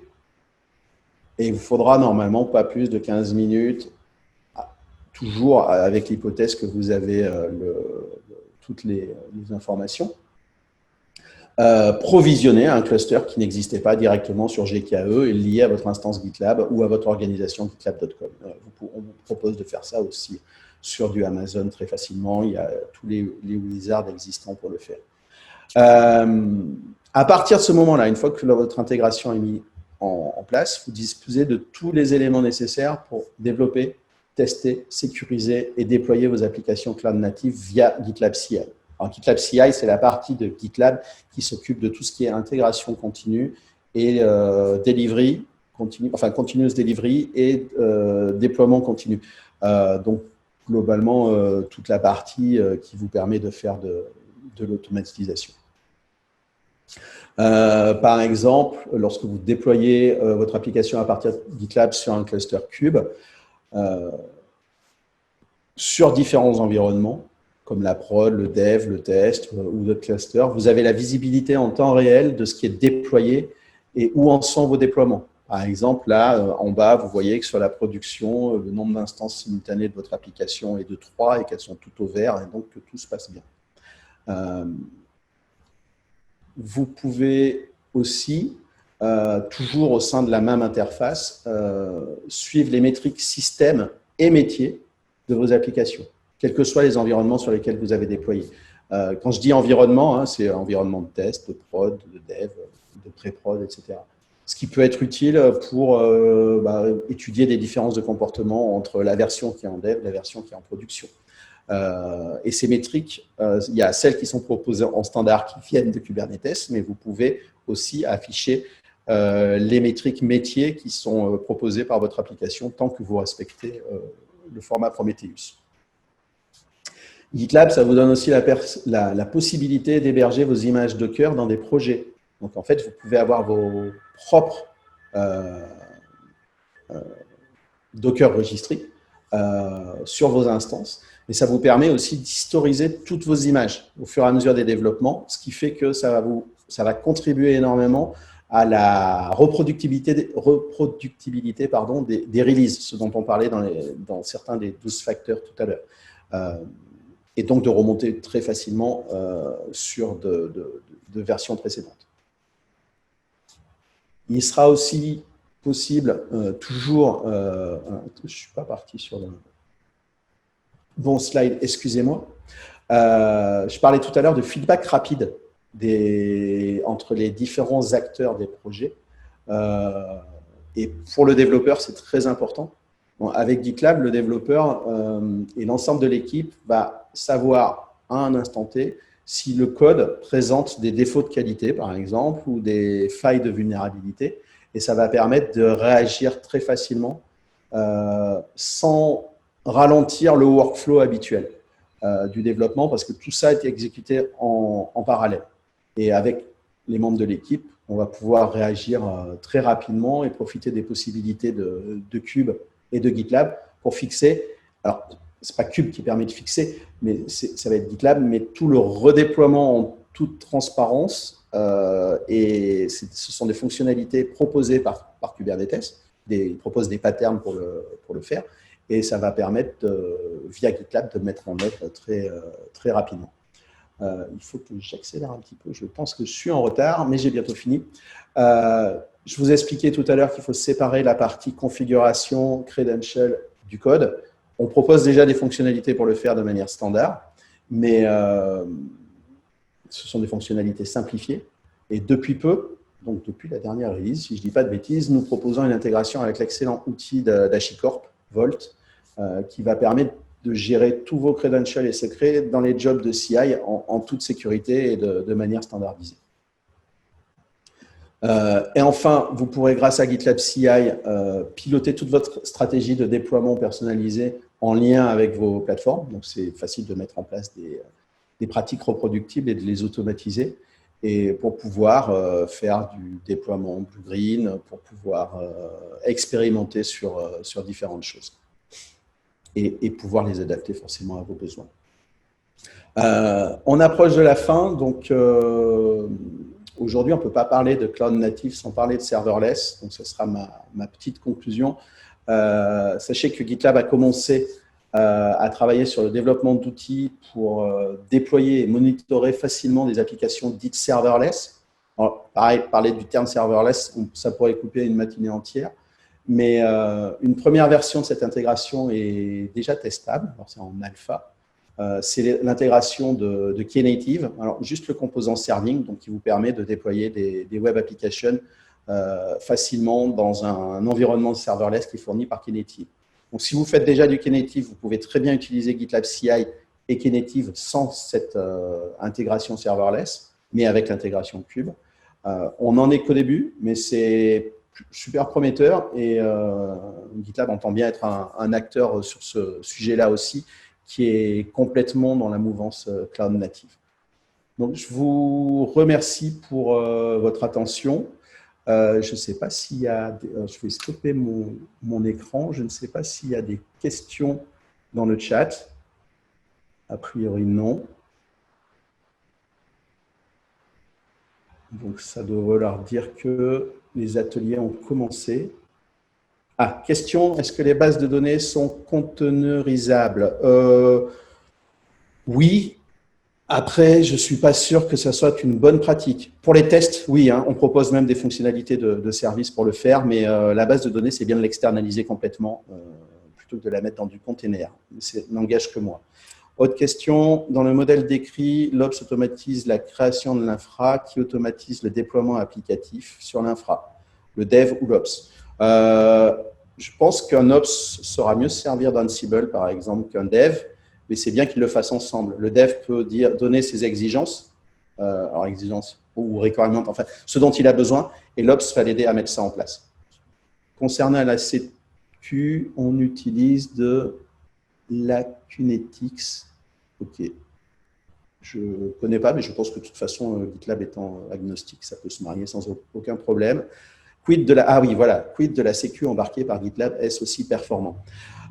et il vous faudra normalement pas plus de 15 minutes, toujours avec l'hypothèse que vous avez toutes les informations, provisionner un cluster qui n'existait pas directement sur GKE et lié à votre instance GitLab ou à votre organisation gitlab.com. On vous propose de faire ça aussi sur du Amazon très facilement. Il y a tous les wizards existants pour le faire. À partir de ce moment-là, une fois que votre intégration est mise en place, vous disposez de tous les éléments nécessaires pour développer, tester, sécuriser et déployer vos applications cloud natives via GitLab CI. Alors, GitLab CI, c'est la partie de GitLab qui s'occupe de tout ce qui est intégration continue et delivery continue, enfin continuous delivery et déploiement continu. Donc, globalement, toute la partie qui vous permet de faire de l'automatisation. Par exemple, lorsque vous déployez votre application à partir de GitLab sur un cluster Cube, sur différents environnements, comme la prod, le dev, le test ou d'autres clusters, vous avez la visibilité en temps réel de ce qui est déployé et où en sont vos déploiements. Par exemple, là, en bas, vous voyez que sur la production, le nombre d'instances simultanées de votre application est de 3 et qu'elles sont toutes au vert et donc que tout se passe bien. Vous pouvez aussi, toujours au sein de la même interface, suivre les métriques système et métier de vos applications, quels que soient les environnements sur lesquels vous avez déployé. Quand je dis environnement, c'est environnement de test, de prod, de dev, de pré-prod, etc. Ce qui peut être utile pour étudier des différences de comportement entre la version qui est en dev et la version qui est en production. Et ces métriques, il y a celles qui sont proposées en standard qui viennent de Kubernetes, mais vous pouvez aussi afficher les métriques métiers qui sont proposées par votre application tant que vous respectez le format Prometheus. GitLab, ça vous donne aussi la possibilité d'héberger vos images Docker dans des projets. Donc, en fait, vous pouvez avoir vos propres Docker registries sur vos instances. Mais ça vous permet aussi d'historiser toutes vos images au fur et à mesure des développements, ce qui fait que ça va contribuer énormément à la reproductibilité des releases, ce dont on parlait dans certains des 12 facteurs tout à l'heure. et donc de remonter très facilement sur de versions précédentes. Il sera aussi possible, toujours, je ne suis pas parti sur le bon slide, excusez-moi. Je parlais tout à l'heure de feedback rapide entre les différents acteurs des projets. Et pour le développeur, c'est très important. Bon, avec GitLab, le développeur et l'ensemble de l'équipe va savoir à un instant T si le code présente des défauts de qualité, par exemple, ou des failles de vulnérabilité. Et ça va permettre de réagir très facilement sans ralentir le workflow habituel du développement, parce que tout ça est exécuté en parallèle. Et avec les membres de l'équipe, on va pouvoir réagir très rapidement et profiter des possibilités de Cube et de GitLab pour fixer. Alors, ce n'est pas Cube qui permet de fixer, mais ça va être GitLab, mais tout le redéploiement en toute transparence. Et ce sont des fonctionnalités proposées par Kubernetes. Il propose des patterns pour le faire. Et ça va permettre, via GitLab, de mettre en œuvre très rapidement. Il faut que j'accélère un petit peu. Je pense que je suis en retard, mais j'ai bientôt fini. Je vous ai expliqué tout à l'heure qu'il faut séparer la partie configuration, credential du code. On propose déjà des fonctionnalités pour le faire de manière standard, mais ce sont des fonctionnalités simplifiées. Et depuis peu, donc depuis la dernière release, si je ne dis pas de bêtises, nous proposons une intégration avec l'excellent outil d'HashiCorp, Vault, qui va permettre de gérer tous vos credentials et secrets dans les jobs de CI en toute sécurité et de manière standardisée. Et enfin, vous pourrez, grâce à GitLab CI, piloter toute votre stratégie de déploiement personnalisé en lien avec vos plateformes. Donc, c'est facile de mettre en place des pratiques reproductibles et de les automatiser. Et pour pouvoir faire du déploiement blue-green, pour pouvoir expérimenter sur différentes choses. Et pouvoir les adapter forcément à vos besoins. On approche de la fin, donc aujourd'hui, on ne peut pas parler de cloud native sans parler de serverless, donc ce sera ma petite conclusion. Sachez que GitLab a commencé à travailler sur le développement d'outils pour déployer et monitorer facilement des applications dites serverless. Alors, pareil, parler du terme serverless, ça pourrait couper une matinée entière. Mais une première version de cette intégration est déjà testable, alors c'est en alpha. C'est l'intégration de Knative, alors juste le composant serving, donc qui vous permet de déployer des web applications facilement dans un environnement serverless qui est fourni par Knative. Donc si vous faites déjà du Knative, vous pouvez très bien utiliser GitLab CI et Knative sans cette intégration serverless, mais avec l'intégration Cube. On n'en est qu'au début, mais c'est super prometteur et GitLab entend bien être un acteur sur ce sujet-là aussi, qui est complètement dans la mouvance cloud native. Donc, je vous remercie pour votre attention. Je ne sais pas s'il y a… je vais stopper mon écran. Je ne sais pas s'il y a des questions dans le chat. A priori, non. Donc, ça doit vouloir dire que les ateliers ont commencé. Ah, question, est-ce que les bases de données sont conteneurisables? Oui. Après, je ne suis pas sûr que ça soit une bonne pratique. Pour les tests, oui, hein, on propose même des fonctionnalités de service pour le faire, mais la base de données, c'est bien de l'externaliser complètement plutôt que de la mettre dans du container. C'est n'engage que moi. Autre question, dans le modèle décrit, l'Ops automatise la création de l'infra qui automatise le déploiement applicatif sur l'infra, le dev ou l'Ops. Je pense qu'un Ops saura mieux servir d'Ansible, par exemple, qu'un dev, mais c'est bien qu'ils le fassent ensemble. Le dev peut donner ses exigences, alors exigences ou requirements, enfin, ce dont il a besoin, et l'Ops va l'aider à mettre ça en place. Concernant la Sécu, on utilise de la Kunetix. Ok. Je ne connais pas, mais je pense que de toute façon, GitLab étant agnostique, ça peut se marier sans aucun problème. Quid de la sécu embarquée par GitLab, est-ce aussi performant?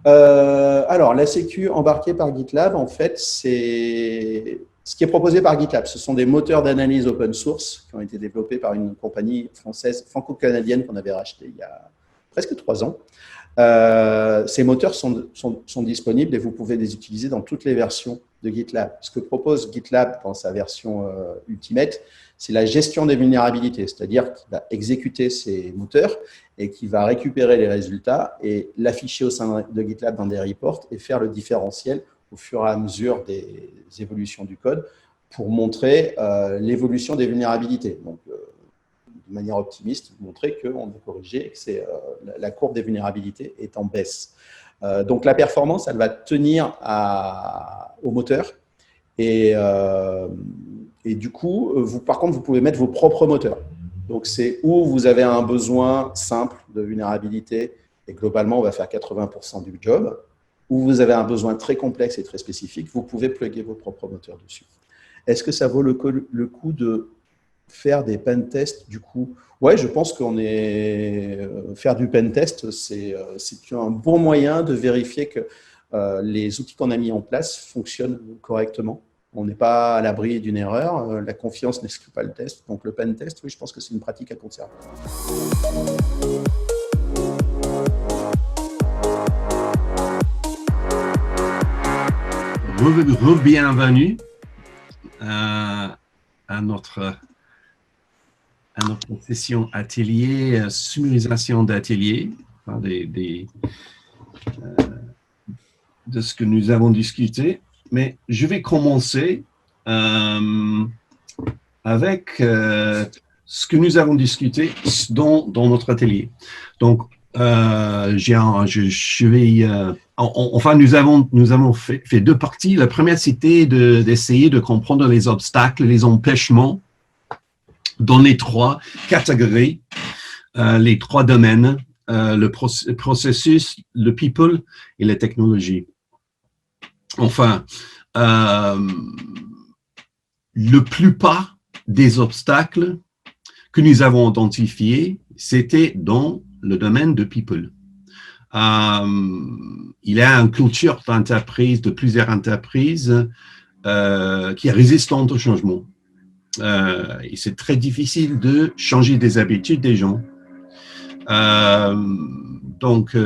Alors, la sécu embarquée par GitLab, en fait, c'est ce qui est proposé par GitLab. Ce sont des moteurs d'analyse open source qui ont été développés par une compagnie française, franco-canadienne qu'on avait racheté il y a presque 3 ans. Ces moteurs sont disponibles et vous pouvez les utiliser dans toutes les versions de GitLab. Ce que propose GitLab dans sa version Ultimate, c'est la gestion des vulnérabilités, c'est-à-dire qu'il va exécuter ses moteurs et qu'il va récupérer les résultats et l'afficher au sein de GitLab dans des reports et faire le différentiel au fur et à mesure des évolutions du code pour montrer l'évolution des vulnérabilités. Donc, de manière optimiste, montrer qu'on a corrigé et que la courbe des vulnérabilités est en baisse. Donc, la performance, elle va tenir au moteur. Et du coup, par contre, vous pouvez mettre vos propres moteurs. Donc, c'est où vous avez un besoin simple de vulnérabilité et globalement, on va faire 80% du job. Où vous avez un besoin très complexe et très spécifique, vous pouvez plugger vos propres moteurs dessus. Est-ce que ça vaut le coup de faire des pen tests du coup? Ouais, je pense faire du pen test, c'est un bon moyen de vérifier que les outils qu'on a mis en place fonctionnent correctement. On n'est pas à l'abri d'une erreur. La confiance n'exclut pas le test. Donc le pen test, oui, je pense que c'est une pratique à conserver. Bienvenue à notre session atelier, summarisation d'atelier, de ce que nous avons discuté. Mais je vais commencer avec ce que nous avons discuté dans notre atelier. Donc, enfin, nous avons fait deux parties. La première, c'était d'essayer de comprendre les obstacles, les empêchements dans les trois catégories, les trois domaines, le processus, le people et la technologie. Enfin, la plupart des obstacles que nous avons identifiés, c'était dans le domaine de people. Il y a une culture d'entreprise, de plusieurs entreprises qui est résistante au changement. Et c'est très difficile de changer des habitudes des gens. Donc,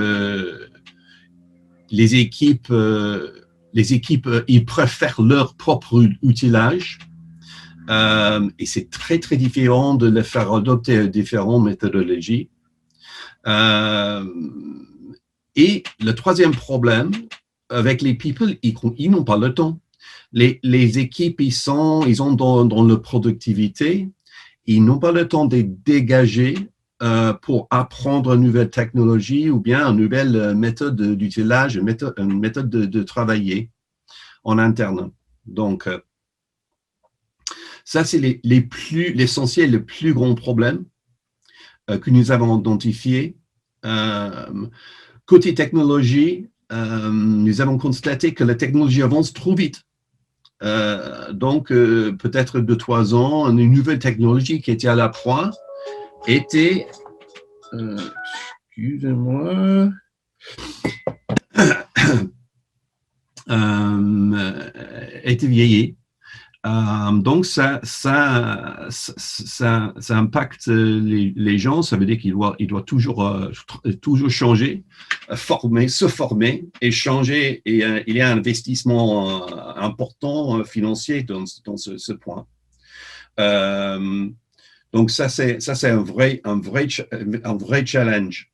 les équipes, ils préfèrent leur propre outillage. Et c'est très, très différent de les faire adopter différentes méthodologies. Et le troisième problème, avec les people, ils n'ont pas le temps. Les équipes, ils ont dans la productivité, ils n'ont pas le temps de dégager pour apprendre une nouvelle technologie ou bien une nouvelle méthode d'utilage, une méthode de travailler en interne. Donc, ça, c'est l'essentiel, le plus grand problème que nous avons identifié. Côté technologie, nous avons constaté que la technologie avance trop vite. Donc, peut-être 2-3 ans, une nouvelle technologie qui était à la pointe était, excusez-moi, était vieillie. Donc, ça impacte les gens. Ça veut dire qu'il doit toujours changer, se former et changer. Et il y a un investissement important financier dans ce point. Donc, ça c'est un vrai challenge.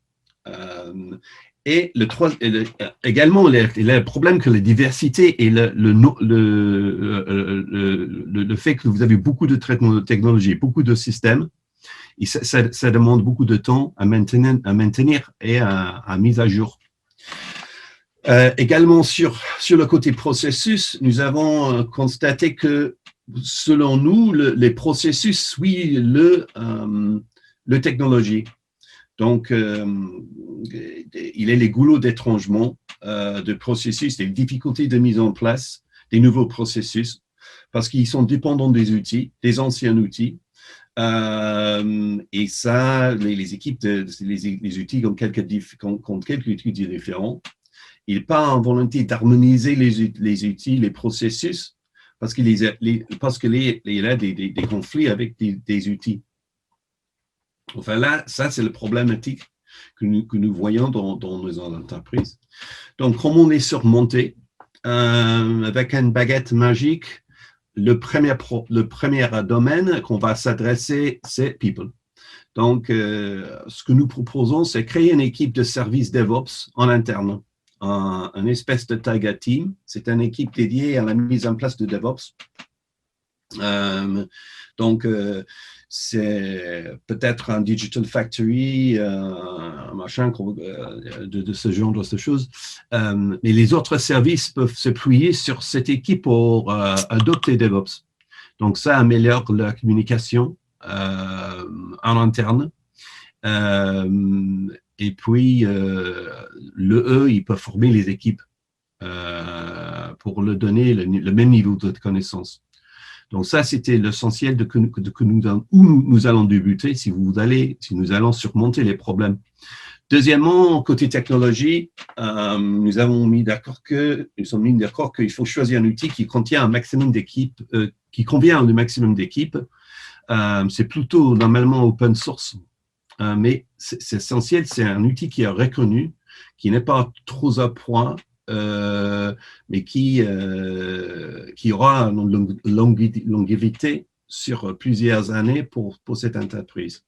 Et également, le problème que la diversité et le fait que vous avez beaucoup de traitements de technologie, beaucoup de systèmes, et ça demande beaucoup de temps à maintenir et à mise à jour. Également, sur le côté processus, nous avons constaté que, selon nous, les processus suivent le technologie. Donc, il y a les goulots d'étrangement de processus, des difficultés de mise en place des nouveaux processus, parce qu'ils sont dépendants des outils, des anciens outils. Et ça, les équipes, les outils ont quelques outils différents. Il n'y a pas une volonté d'harmoniser les outils, les processus, parce qu'il y a des conflits avec des outils. Enfin là, ça c'est la problématique que nous voyons dans nos entreprises. Donc, comment les surmonter? avec une baguette magique, le premier domaine qu'on va s'adresser, c'est People. Donc, ce que nous proposons, c'est créer une équipe de service DevOps en interne, une espèce de Tiger Team. C'est une équipe dédiée à la mise en place de DevOps. Donc, c'est peut-être un Digital Factory, un machin de ce genre de choses. Mais les autres services peuvent se plier sur cette équipe pour adopter DevOps. Donc, ça améliore la communication en interne. Et puis, il peut former les équipes pour leur donner le même niveau de connaissance. Donc ça, c'était l'essentiel où nous allons débuter si nous allons surmonter les problèmes. Deuxièmement, côté technologie, nous sommes mis d'accord qu'il faut choisir un outil qui contient un maximum d'équipes, qui convient au maximum d'équipes. C'est plutôt normalement open source, mais c'est essentiel, c'est un outil qui est reconnu, qui n'est pas trop à point, mais qui aura une longévité sur plusieurs années pour cette entreprise.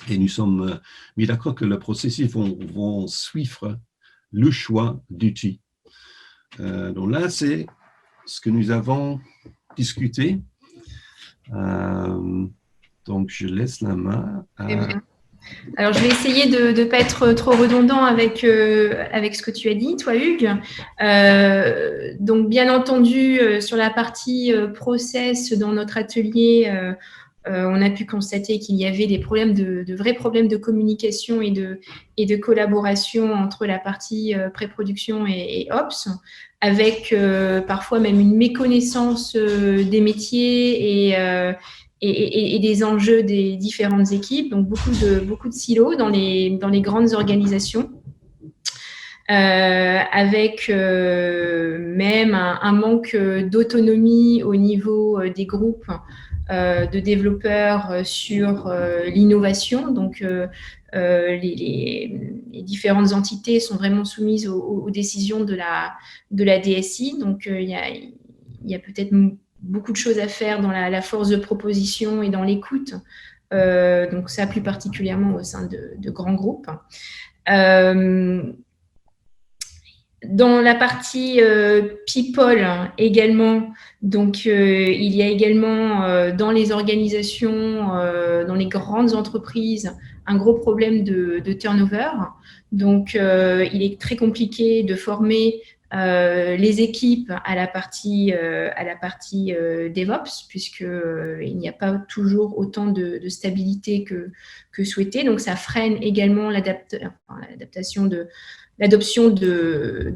Et nous sommes mis d'accord que le processus vont suivre le choix d'outils. Donc là, c'est ce que nous avons discuté. Donc, je laisse la main à... Alors, je vais essayer de ne pas être trop redondant avec ce que tu as dit, toi, Hugues. Donc, bien entendu, sur la partie process dans notre atelier, on a pu constater qu'il y avait des problèmes de vrais problèmes de communication et de collaboration entre la partie pré-production et Ops, avec parfois même une méconnaissance des métiers et des enjeux des différentes équipes, donc beaucoup de silos dans les grandes organisations, avec même un manque d'autonomie au niveau des groupes de développeurs sur l'innovation. Donc, les différentes entités sont vraiment soumises aux décisions de la DSI. Donc, il y a peut-être beaucoup de choses à faire dans la force de proposition et dans l'écoute. Donc, ça, plus particulièrement au sein de grands groupes. Dans la partie people également, donc il y a également dans les organisations, dans les grandes entreprises, un gros problème de turnover. Donc, il est très compliqué de former les équipes à la partie DevOps, puisqu'il n'y a pas toujours autant de stabilité que souhaité. Donc, ça freine également l'adoption de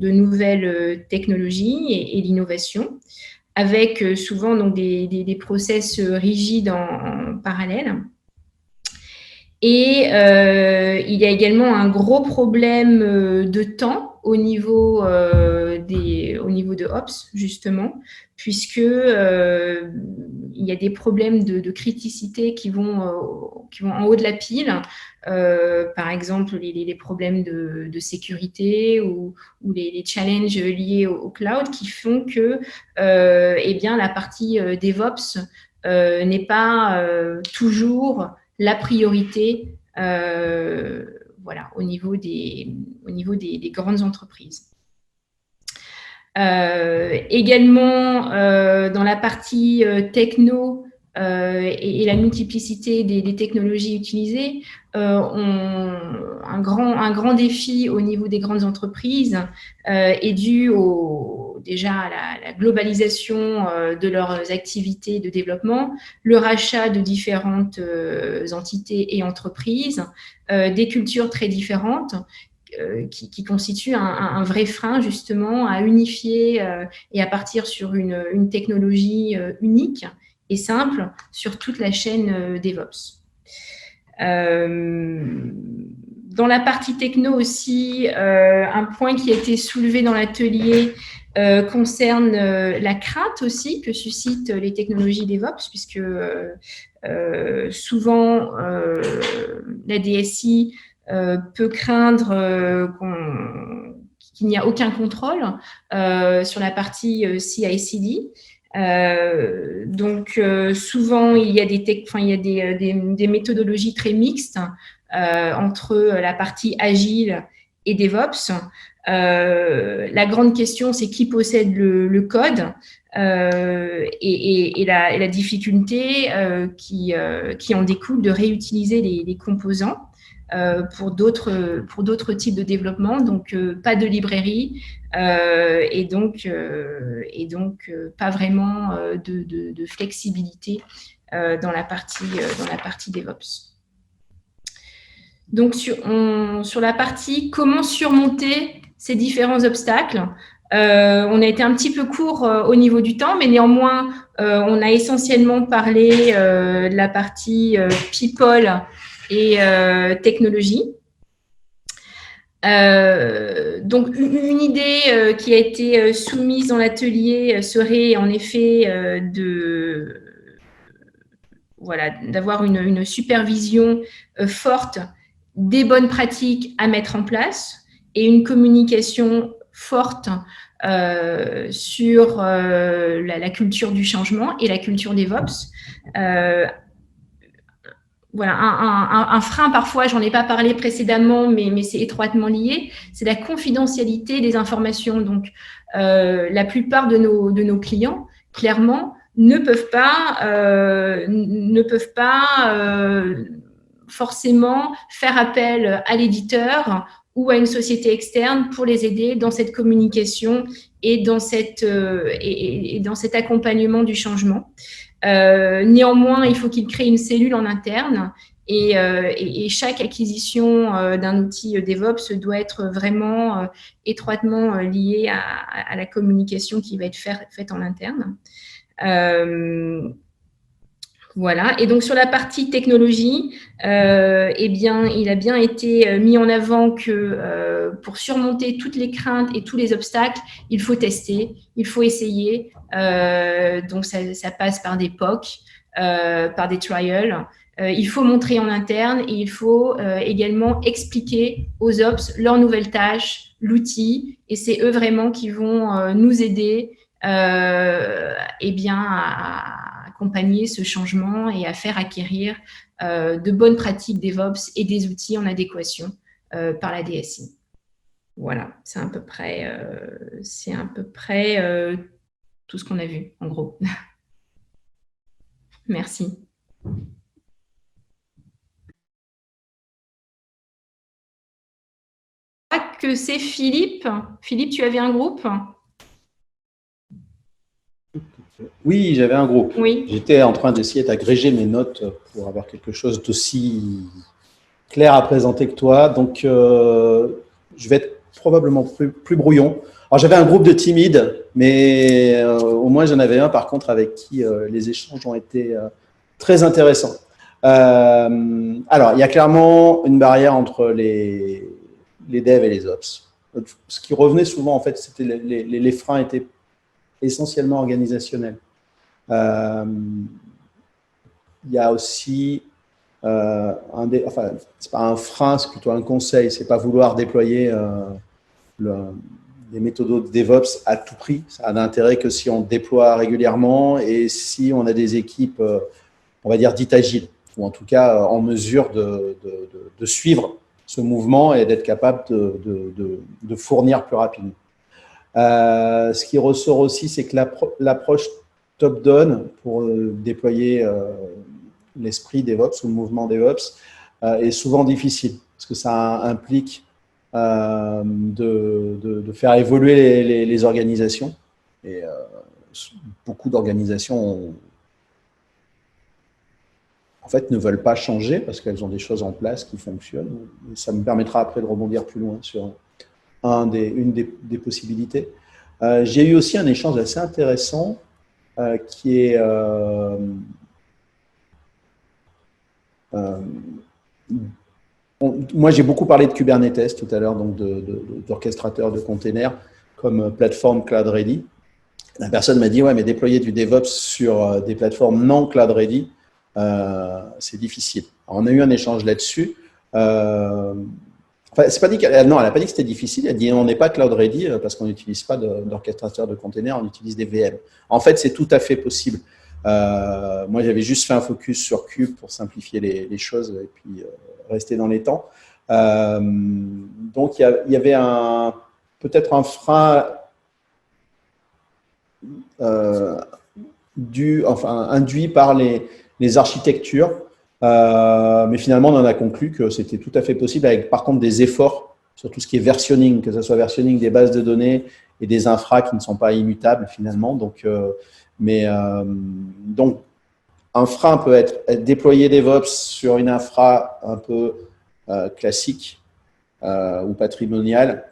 nouvelles technologies et l'innovation, avec souvent donc, des process rigides en parallèle. Et il y a également un gros problème de temps au niveau de Ops, justement, puisque il y a des problèmes de criticité qui vont en haut de la pile. Par exemple, les problèmes de sécurité ou les challenges liés au cloud qui font que la partie DevOps n'est pas toujours la priorité au niveau des grandes entreprises. Également, dans la partie techno et la multiplicité des technologies utilisées, un grand défi au niveau des grandes entreprises est dû déjà à la globalisation de leurs activités de développement, le rachat de différentes entités et entreprises, des cultures très différentes, qui constitue un vrai frein justement à unifier et à partir sur une technologie unique et simple sur toute la chaîne DevOps. Dans la partie techno aussi, un point qui a été soulevé dans l'atelier concerne la crainte aussi que suscitent les technologies DevOps, puisque souvent la DSI peut craindre qu'il n'y a aucun contrôle sur la partie CI/CD. Donc, souvent, il y a des méthodologies très mixtes entre la partie agile et DevOps. La grande question, c'est qui possède le code et la difficulté qui en découle de réutiliser les composants pour d'autres types de développement. Donc, pas de librairie et donc pas vraiment de flexibilité dans la partie DevOps. Donc, sur la partie comment surmonter ces différents obstacles, on a été un petit peu court au niveau du temps, mais néanmoins, on a essentiellement parlé de la partie people et technologie. Donc, une idée qui a été soumise dans l'atelier serait en effet d'avoir une supervision forte des bonnes pratiques à mettre en place et une communication forte sur la culture du changement et la culture DevOps. Voilà, un frein, parfois, j'en ai pas parlé précédemment, mais c'est étroitement lié, c'est la confidentialité des informations. Donc, la plupart de nos clients, clairement, ne peuvent pas forcément faire appel à l'éditeur ou à une société externe pour les aider dans cette communication et dans cet accompagnement du changement. Néanmoins, il faut qu'ils créent une cellule en interne et chaque acquisition d'un outil DevOps doit être vraiment étroitement liée à la communication qui va être faite en interne. Voilà. Et donc, sur la partie technologie, eh bien, il a bien été mis en avant que pour surmonter toutes les craintes et tous les obstacles, il faut tester, il faut essayer. Donc, ça passe par des POC, par des trials. Il faut montrer en interne et il faut également expliquer aux ops leurs nouvelles tâches, l'outil. Et c'est eux vraiment qui vont nous aider eh bien, à accompagner ce changement et à faire acquérir de bonnes pratiques DevOps et des outils en adéquation par la DSI. Voilà, c'est à peu près tout ce qu'on a vu, en gros. Merci. Que c'est Philippe. Philippe, tu avais un groupe ? Oui, j'avais un groupe. Oui. J'étais en train d'essayer d'agréger mes notes pour avoir quelque chose d'aussi clair à présenter que toi. Donc, je vais être probablement plus brouillon. Alors, j'avais un groupe de timides, mais au moins, j'en avais un, par contre, avec qui les échanges ont été très intéressants. Alors, il y a clairement une barrière entre les devs et les ops. Ce qui revenait souvent, en fait, c'était les freins étaient essentiellement organisationnels. Il y a aussi c'est pas un frein, c'est plutôt un conseil, c'est pas vouloir déployer des méthodes de DevOps à tout prix. Ça a d'intérêt que si on déploie régulièrement et si on a des équipes, on va dire dites agiles, ou en tout cas en mesure de suivre ce mouvement et d'être capable de fournir plus rapidement. Ce qui ressort aussi, c'est que l'approche top-down pour déployer l'esprit DevOps ou le mouvement DevOps est souvent difficile parce que ça implique de faire évoluer les organisations. Et beaucoup d'organisations en fait, ne veulent pas changer parce qu'elles ont des choses en place qui fonctionnent. Et ça me permettra après de rebondir plus loin sur une des possibilités. J'ai eu aussi un échange assez intéressant qui est moi, j'ai beaucoup parlé de Kubernetes tout à l'heure, donc d'orchestrateur de containers comme plateforme cloud ready. La personne m'a dit, ouais, mais déployer du DevOps sur des plateformes non cloud ready, c'est difficile. Alors, on a eu un échange là-dessus. Enfin, c'est pas dit non, elle n'a pas dit que c'était difficile. Elle dit on n'est pas cloud ready parce qu'on n'utilise pas d'orchestrateur de containers, on utilise des VM. En fait, c'est tout à fait possible. Moi, j'avais juste fait un focus sur Kube pour simplifier les choses et puis rester dans les temps. Donc, il y avait peut-être un frein induit par les architectures. Mais finalement, on en a conclu que c'était tout à fait possible avec, par contre, des efforts sur tout ce qui est versionning, que ce soit versionning des bases de données et des infras qui ne sont pas immutables finalement. Donc, donc un frein peut être déployer DevOps sur une infra un peu classique ou patrimoniale,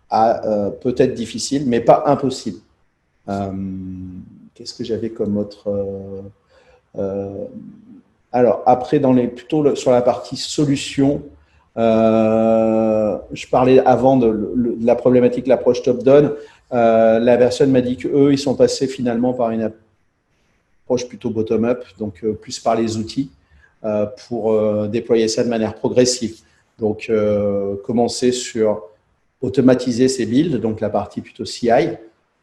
peut-être difficile, mais pas impossible. Qu'est-ce que j'avais comme autre alors, après, plutôt sur la partie solution, je parlais avant de la problématique de l'approche top-down. La personne m'a dit qu'eux, ils sont passés finalement par une approche plutôt bottom-up, donc plus par les outils, pour déployer ça de manière progressive. Donc, commencer sur automatiser ces builds, donc la partie plutôt CI,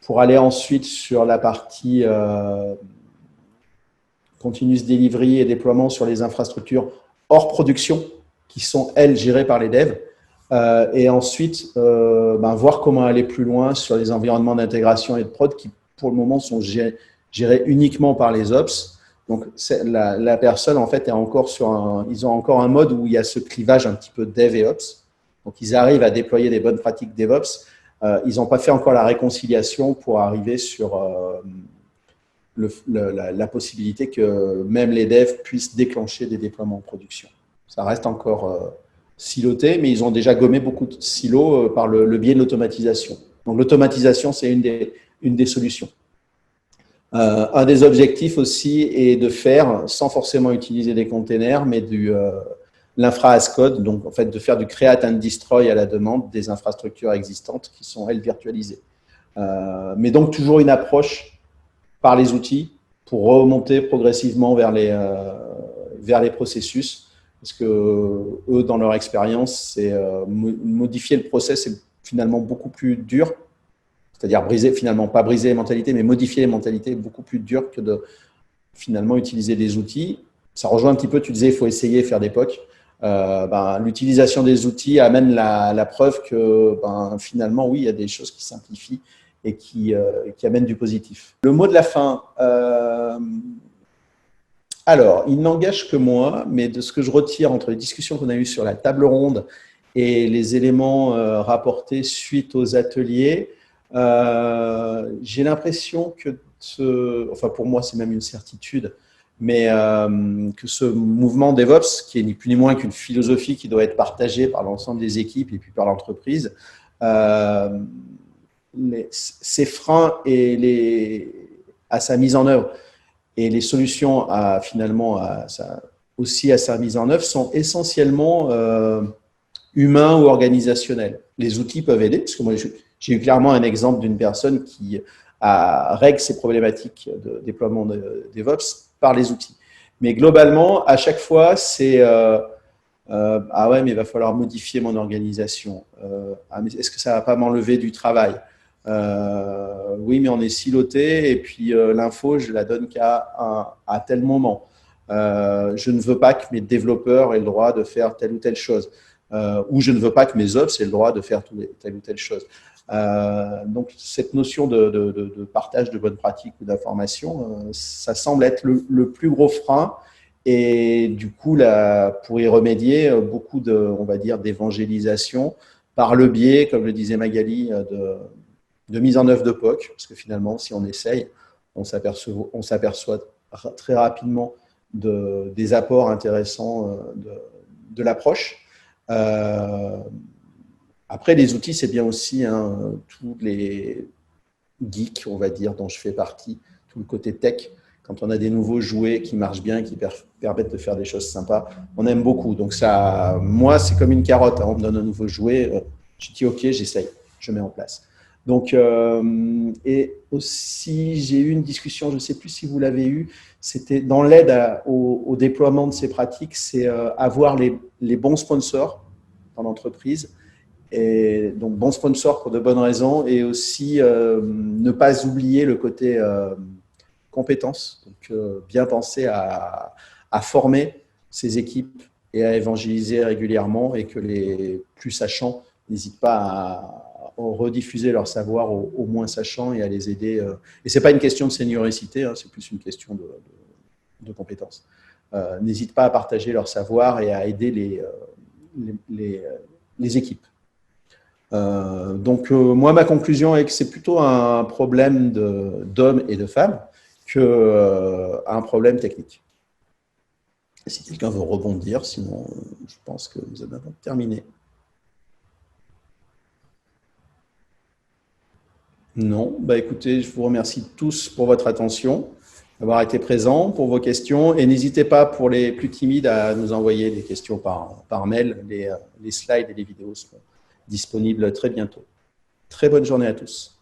pour aller ensuite sur la partie continuous delivery et déploiement sur les infrastructures hors production qui sont, elles, gérées par les devs. Et ensuite, voir comment aller plus loin sur les environnements d'intégration et de prod qui, pour le moment, sont gérés uniquement par les ops. Donc, la personne, en fait, ils ont encore un mode où il y a ce clivage un petit peu dev et ops. Donc, ils arrivent à déployer des bonnes pratiques DevOps. Ils n'ont pas fait encore la réconciliation pour arriver sur la possibilité que même les devs puissent déclencher des déploiements en production. Ça reste encore siloté, mais ils ont déjà gommé beaucoup de silos par le biais de l'automatisation. Donc, l'automatisation, c'est une des solutions. Un des objectifs aussi est de faire, sans forcément utiliser des containers, mais l'infra as code, donc en fait de faire du create and destroy à la demande des infrastructures existantes qui sont, elles, virtualisées. Mais donc, toujours une approche par les outils pour remonter progressivement vers les processus, parce que eux, dans leur expérience, c'est modifier le process, c'est finalement beaucoup plus dur, c'est-à-dire pas briser les mentalités, mais modifier les mentalités est beaucoup plus dur que de finalement utiliser des outils. Ça rejoint un petit peu, tu disais, il faut essayer, faire des POC. L'utilisation des outils amène la preuve que finalement, oui, il y a des choses qui simplifient et qui amènent du positif. Le mot de la fin. Alors, il n'engage que moi, mais de ce que je retire entre les discussions qu'on a eues sur la table ronde et les éléments rapportés suite aux ateliers, j'ai l'impression que pour moi, c'est même une certitude, mais que ce mouvement DevOps, qui est ni plus ni moins qu'une philosophie qui doit être partagée par l'ensemble des équipes et puis par l'entreprise, ces freins à sa mise en œuvre et les solutions aussi à sa mise en œuvre sont essentiellement humains ou organisationnels. Les outils peuvent aider, parce que moi, j'ai eu clairement un exemple d'une personne qui règle ses problématiques de déploiement de DevOps par les outils. Mais globalement, à chaque fois, c'est ah ouais, mais il va falloir modifier mon organisation. Mais est-ce que ça va pas m'enlever du travail? Oui, mais on est siloté et puis l'info, je la donne à tel moment. Je ne veux pas que mes développeurs aient le droit de faire telle ou telle chose. Ou je ne veux pas que mes ops aient le droit de faire telle ou telle chose. Donc, cette notion de partage de bonnes pratiques ou d'informations, ça semble être le plus gros frein. Et du coup, pour y remédier, beaucoup on va dire, d'évangélisation par le biais, comme le disait Magali, de mise en œuvre de POC, parce que finalement, si on essaye, on s'aperçoit très rapidement des apports intéressants de l'approche. Après, les outils, c'est bien aussi tous les geeks, on va dire, dont je fais partie, tout le côté tech. Quand on a des nouveaux jouets qui marchent bien, qui permettent de faire des choses sympas, on aime beaucoup. Donc ça, moi, c'est comme une carotte. On me donne un nouveau jouet, je dis OK, j'essaye, je mets en place. Donc, et aussi, j'ai eu une discussion, je ne sais plus si vous l'avez eu, c'était dans l'aide au déploiement de ces pratiques, c'est avoir les bons sponsors. en entreprise. Et donc, bon sponsor pour de bonnes raisons et aussi ne pas oublier le côté compétences. Donc, bien penser à former ces équipes et à évangéliser régulièrement et que les plus sachants n'hésitent pas à rediffuser leur savoir aux moins sachants et à les aider. Et ce n'est pas une question de seniorité, hein, c'est plus une question de compétences. N'hésitent pas à partager leur savoir et à aider les équipes. Donc, moi, ma conclusion est que c'est plutôt un problème d'hommes et de femmes qu'un problème technique. Et si quelqu'un veut rebondir, sinon, je pense que nous en avons terminé. Non, bah écoutez, je vous remercie tous pour votre attention, d'avoir été présents, pour vos questions. Et n'hésitez pas, pour les plus timides, à nous envoyer des questions par mail. Les slides et les vidéos seront disponibles très bientôt. Très bonne journée à tous.